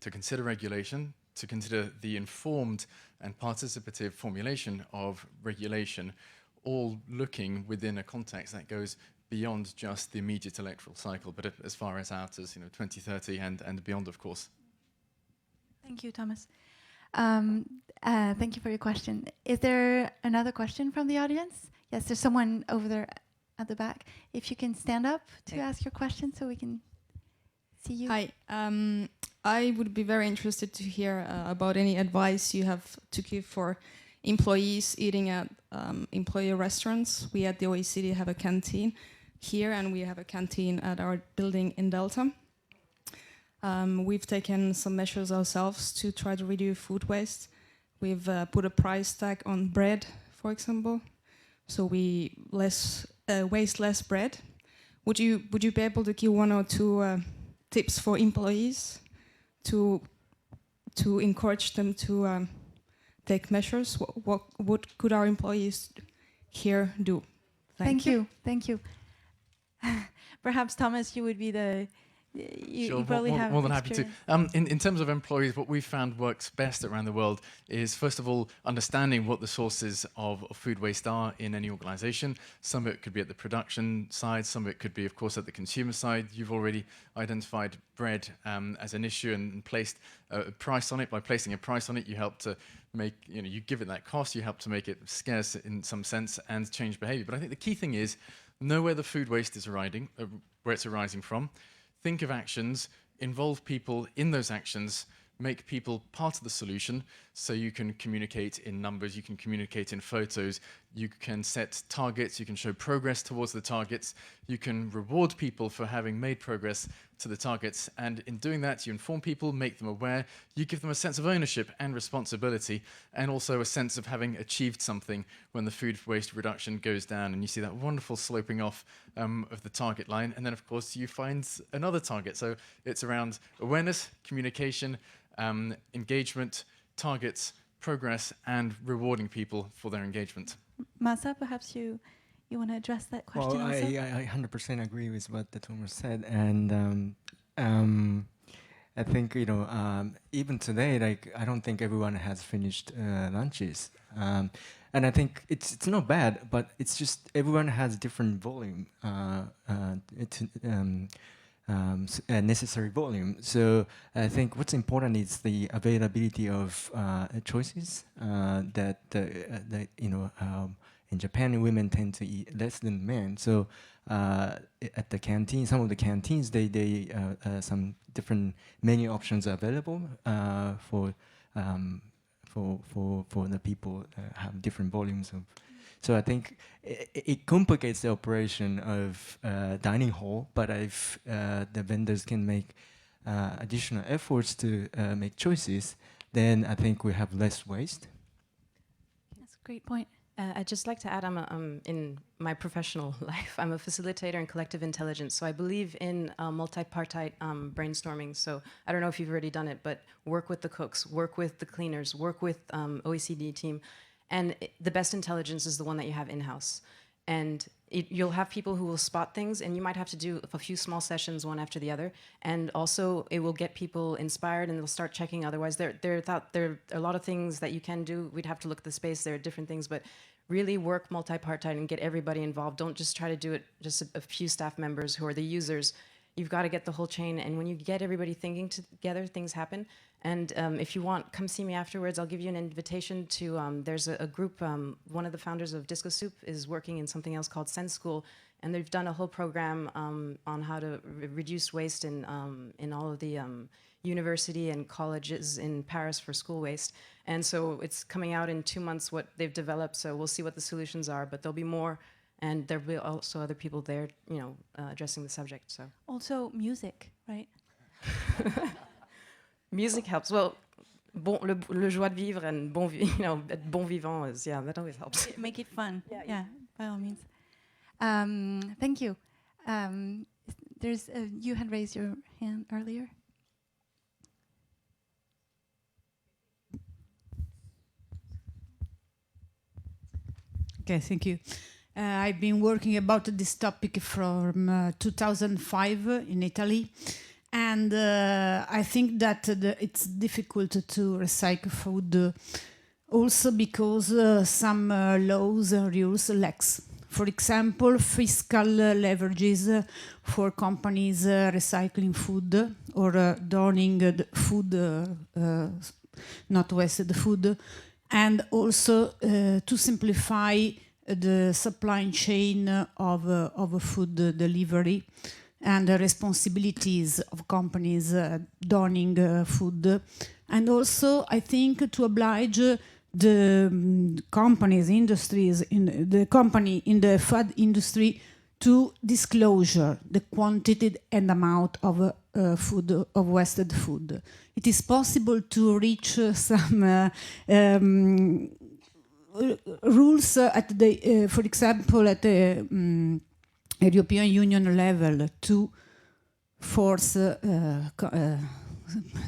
to consider regulation, to consider the informed and participative formulation of regulation, all looking within a context that goes beyond just the immediate electoral cycle, but as far as out as 2030 and beyond, of course. Thank you, Thomas. Thank you for your question. Is there another question from the audience? Yes, there's someone over there at the back. If you can stand up to ask your question so we can see you. Hi. I would be very interested to hear about any advice you have to give for employees eating at employer restaurants. We at the OECD have a canteen here, and we have a canteen at our building in Delta. We've taken some measures ourselves to try to reduce food waste. We've put a price tag on bread, for example, so we waste less bread. Would you be able to give one or two tips for employees to encourage them to take measures? What could our employees here do? Thank you. Perhaps Thomas, you would be you probably have more than happy to. experience. In terms of employees, what we've found works best around the world is, first of all, understanding what the sources of food waste are in any organization. Some of it could be at the production side, some of it could be, of course, at the consumer side. You've already identified bread as an issue and placed a price on it. By placing a price on it, you help to make, you give it that cost, you help to make it scarce in some sense and change behavior. But I think the key thing is know where the food waste is arising, where it's arising from. Think of actions, involve people in those actions, make people part of the solution, so you can communicate in numbers, you can communicate in photos, you can set targets, you can show progress towards the targets, you can reward people for having made progress to the targets, and in doing that, you inform people, make them aware, you give them a sense of ownership and responsibility, and also a sense of having achieved something when the food waste reduction goes down, and you see that wonderful sloping off of the target line, and then of course you find another target. So it's around awareness, communication, engagement, targets, progress, and rewarding people for their engagement. Masa, perhaps you want to address that question Well, also? I 100% agree with what the Thomas said, and I think even today, I don't think everyone has finished lunches, and I think it's not bad, but it's just everyone has different volume, necessary volume. So I think what's important is the availability of choices that in Japan, women tend to eat less than men. So at the canteen, some of the canteens, they some different menu options are available for the people have different volumes of. So I think it complicates the operation of dining hall, but if the vendors can make additional efforts to make choices, then I think we have less waste. That's a great point. I'd just like to add, in my professional life, I'm a facilitator in collective intelligence. So I believe in multi-partite brainstorming. So I don't know if you've already done it, but work with the cooks, work with the cleaners, work with OECD team. And the best intelligence is the one that you have in-house. And you'll have people who will spot things, and you might have to do a few small sessions one after the other. And also, it will get people inspired, and they'll start checking. Otherwise, there are a lot of things that you can do. We'd have to look at the space. There are different things, but really work multi-partite and get everybody involved. Don't just try to do it just a few staff members who are the users. You've got to get the whole chain, and when you get everybody thinking together, things happen. And if you want, come see me afterwards. I'll give you an invitation to, there's a group, one of the founders of Disco Soup is working in something else called Sense School, and they've done a whole program on how to reduce waste in all of the university and colleges in Paris for school waste. And so it's coming out in 2 months what they've developed, so we'll see what the solutions are, but there'll be more, and there'll be also other people there, addressing the subject, so. Also music, right? Music helps. Well, le joie de vivre and être bon vivant is, yeah, that always helps. Make it fun. Yeah, by all means. Thank you. There's you had raised your hand earlier. Okay, thank you. I've been working about this topic from 2005 in Italy. And I think that it's difficult to recycle food also because some laws and rules lax. For example, fiscal leverages for companies recycling food or donning the food, not wasted food, and also to simplify the supply chain of food delivery and the responsibilities of companies donning food. And also, I think, to oblige the companies, industries, in the company in the food industry to disclosure the quantity and amount of food, of wasted food. It is possible to reach some rules at the, for example, at the European Union level to force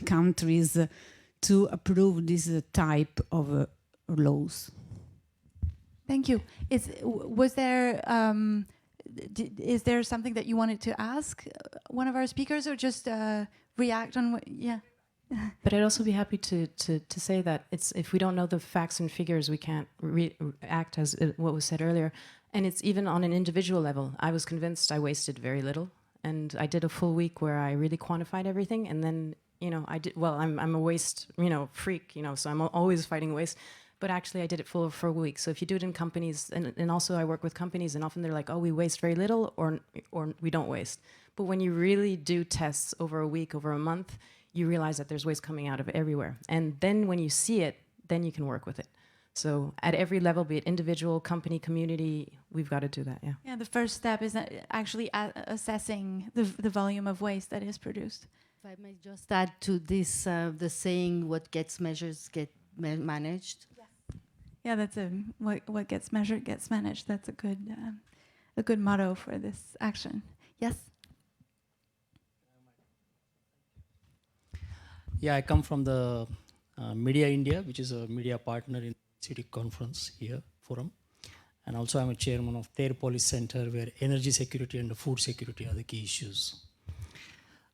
countries to approve this type of laws. Thank you. Was there is there something that you wanted to ask one of our speakers, or just react on what? Yeah. But I'd also be happy to say that if we don't know the facts and figures, we can't act as what was said earlier. And it's even on an individual level. I was convinced I wasted very little, and I did a full week where I really quantified everything. And then, I did. Well, I'm a waste, freak, so I'm always fighting waste. But actually, I did it for a week. So if you do it in companies, and also I work with companies, and often they're like, "Oh, we waste very little," or we don't waste. But when you really do tests over a week, over a month, you realize that there's waste coming out of everywhere. And then when you see it, then you can work with it. So at every level, be it individual, company, community, we've got to do that, yeah. Yeah, the first step is actually assessing the volume of waste that is produced. If I may just add to this, the saying, what gets measured get managed. Yeah, that's what gets measured gets managed. That's a good motto for this action. Yes? Yeah, I come from the Media India, which is a media partner in City Conference here, forum. And also I'm a chairman of their policy center where energy security and food security are the key issues.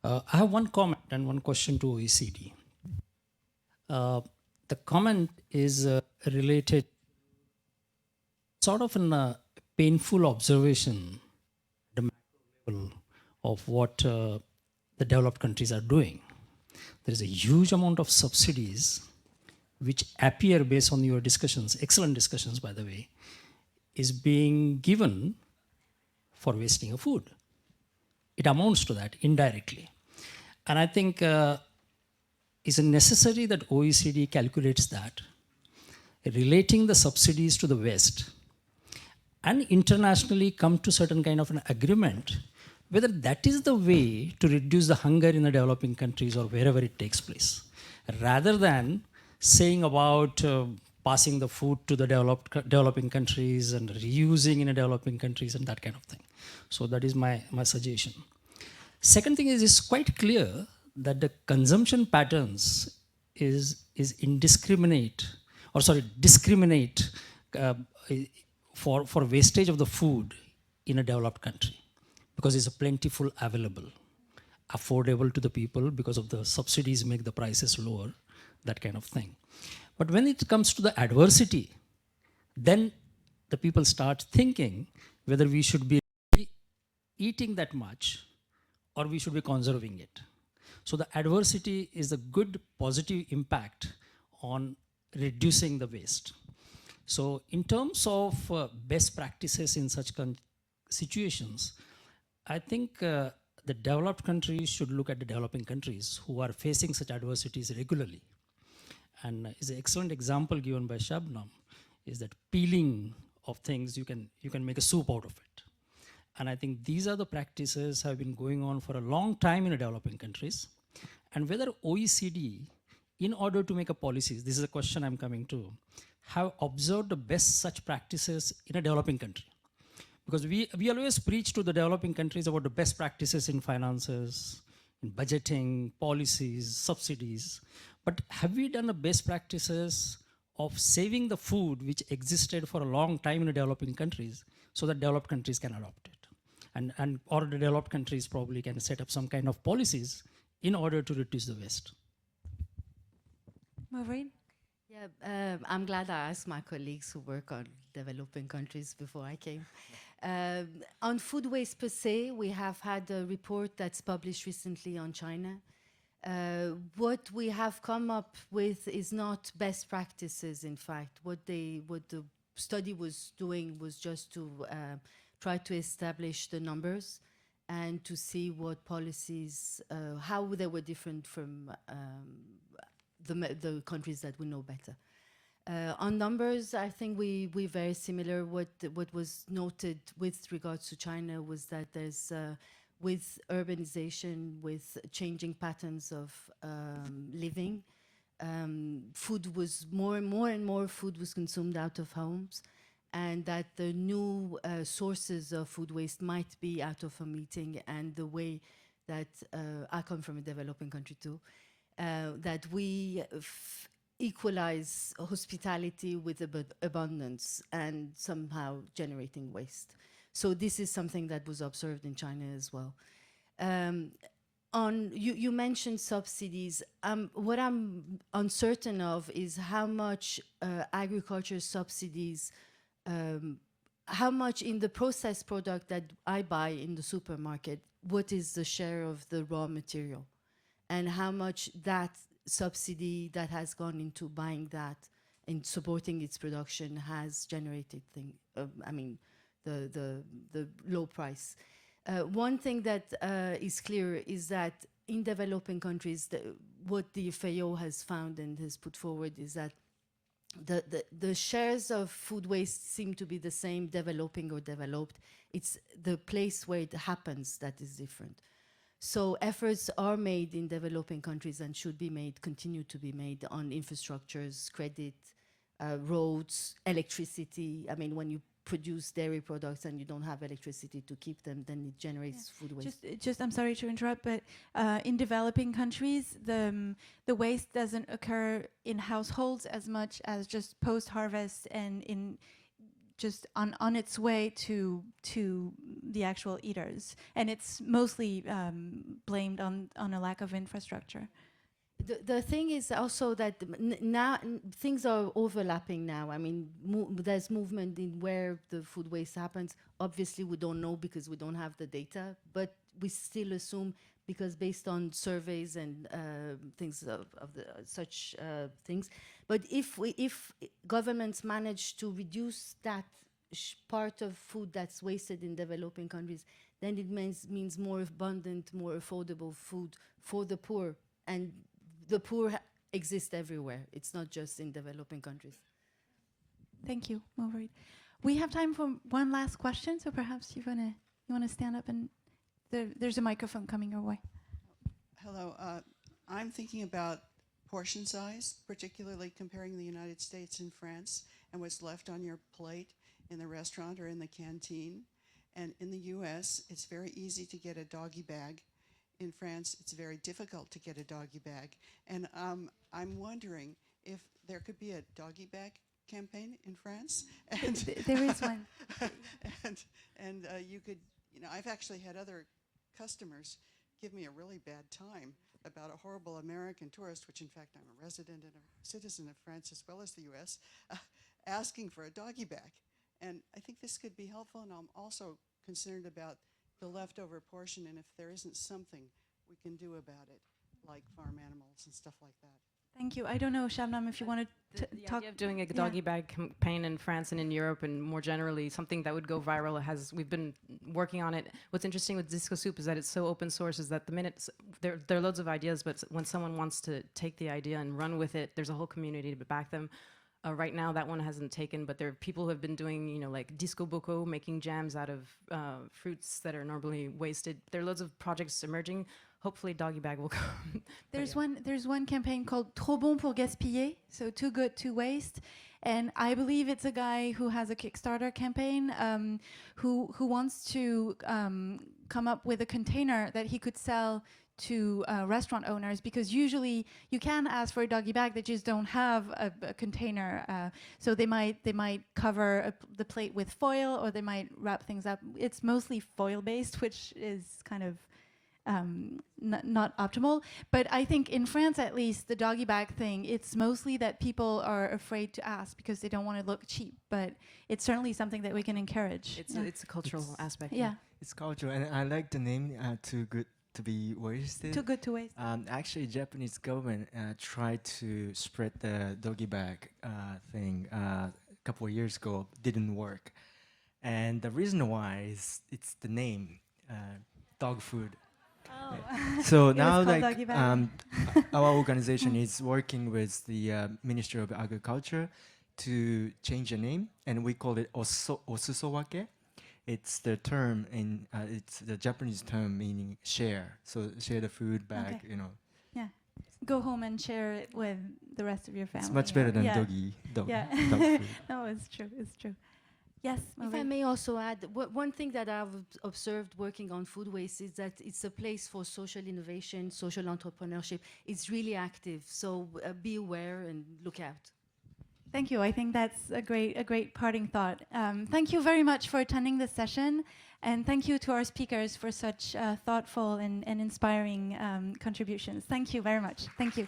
I have one comment and one question to OECD. The comment is related sort of a painful observation at the macro level of what the developed countries are doing. There is a huge amount of subsidies which appear, based on your discussions, excellent discussions by the way, is being given for wasting of food. It amounts to that indirectly. And I think it's necessary that OECD calculates that, relating the subsidies to the West, and internationally come to certain kind of an agreement whether that is the way to reduce the hunger in the developing countries or wherever it takes place, rather than saying about passing the food to the developing countries and reusing in the developing countries and that kind of thing. So that is my suggestion. Second thing is, it's quite clear that the consumption patterns is indiscriminate, or sorry, discriminate for wastage of the food in a developed country, because it's a plentiful available, affordable to the people because of the subsidies make the prices lower, that kind of thing. But when it comes to the adversity, then the people start thinking whether we should be eating that much or we should be conserving it. So the adversity is a good positive impact on reducing the waste. So in terms of best practices in such situations, I think the developed countries should look at the developing countries who are facing such adversities regularly. And is an excellent example given by Shabnam is that peeling of things, you can make a soup out of it. And I think these are the practices have been going on for a long time in the developing countries. And whether OECD, in order to make a policies, this is a question I'm coming to, have observed the best such practices in a developing country. Because we always preach to the developing countries about the best practices in finances, in budgeting, policies, subsidies. But have we done the best practices of saving the food which existed for a long time in the developing countries so that developed countries can adopt it? And or the developed countries probably can set up some kind of policies in order to reduce the waste. Maureen? Yeah, I'm glad I asked my colleagues who work on developing countries before I came. On food waste per se, we have had a report that's published recently on China. What we have come up with is not best practices, in fact. What the study was doing was just to try to establish the numbers and to see what policies, how they were different from the countries that we know better. On numbers, I think we're very similar. What was noted with regards to China was that there's, with urbanization, with changing patterns of living, food was more and more food was consumed out of homes, and that the new sources of food waste might be out of home eating, and the way that I come from a developing country too, that we equalize hospitality with abundance and somehow generating waste. So this is something that was observed in China as well. You mentioned subsidies. What I'm uncertain of is how much agriculture subsidies, how much in the processed product that I buy in the supermarket, what is the share of the raw material? And how much that subsidy that has gone into buying that and supporting its production has generated the low price. One thing that is clear is that in developing countries, what the FAO has found and has put forward is that the shares of food waste seem to be the same, developing or developed. It's the place where it happens that is different. So efforts are made in developing countries and should be made, continue to be made on infrastructures, credit, roads, electricity. I mean, when you produce dairy products and you don't have electricity to keep them, then it generates food waste. Just, I'm sorry to interrupt, but in developing countries, the waste doesn't occur in households as much as just post-harvest and in just on its way to the actual eaters, and it's mostly blamed on a lack of infrastructure. The thing is also that now things are overlapping now. I mean, there's movement in where the food waste happens. Obviously, we don't know because we don't have the data, but we still assume, because based on surveys and things of such things. But if governments manage to reduce that part of food that's wasted in developing countries, then it means more abundant, more affordable food for the poor. And the poor exist everywhere. It's not just in developing countries. Thank you, Maureen. We have time for one last question, so perhaps you wanna stand up and There's a microphone coming your way. Hello. I'm thinking about portion size, particularly comparing the United States and France and what's left on your plate in the restaurant or in the canteen. And in the US, it's very easy to get a doggy bag. In France, it's very difficult to get a doggy bag. And I'm wondering if there could be a doggy bag campaign in France. And There is one. and you could, I've actually had other customers give me a really bad time about a horrible American tourist, which in fact I'm a resident and a citizen of France as well as the US, asking for a doggy bag. And I think this could be helpful, and I'm also concerned about the leftover portion and if there isn't something we can do about it, like farm animals and stuff like that. Thank you. I don't know, Shabnam, if you want to The talk. idea of doing a doggy bag campaign in France and in Europe and more generally something that would go viral we've been working on it. What's interesting with Disco Soup is that it's so open source is that the minute there are loads of ideas, but when someone wants to take the idea and run with it, there's a whole community to back them. Right now that one hasn't taken, but there are people who have been doing, like Disco Boko, making jams out of fruits that are normally wasted. There are loads of projects emerging. Hopefully doggy bag will come. There's one campaign called Trop bon pour gaspiller, so too good to waste. And I believe it's a guy who has a Kickstarter campaign who wants to come up with a container that he could sell to restaurant owners, because usually you can ask for a doggy bag, they just don't have a container. So they might cover the plate with foil, or they might wrap things up. It's mostly foil based, which is kind of not optimal. But I think in France, at least, the doggy bag thing, it's mostly that people are afraid to ask because they don't want to look cheap. But it's certainly something that we can encourage. It's a cultural aspect. Yeah. It's cultural, and I like the name Too Good to Be Wasted. Too good to waste. Actually, Japanese government tried to spread the doggy bag thing a couple of years ago. Didn't work, and the reason why is it's the name, dog food. Oh. So It now, was called like doggy bag. our organization is working with the Ministry of Agriculture to change the name, and we call it osusowake. It's the term in it's the Japanese term meaning share. So share the food bag, Okay. Yeah. Go home and share it with the rest of your family. It's much better than yeah. dog Yeah. food. No, it's true. It's true. Yes. If I Marie? may also add, one thing that I've observed working on food waste is that it's a place for social innovation, social entrepreneurship. It's really active, so be aware and look out. Thank you. I think that's a great parting thought. Thank you very much for attending this session, and thank you to our speakers for such thoughtful and inspiring contributions. Thank you very much. Thank you.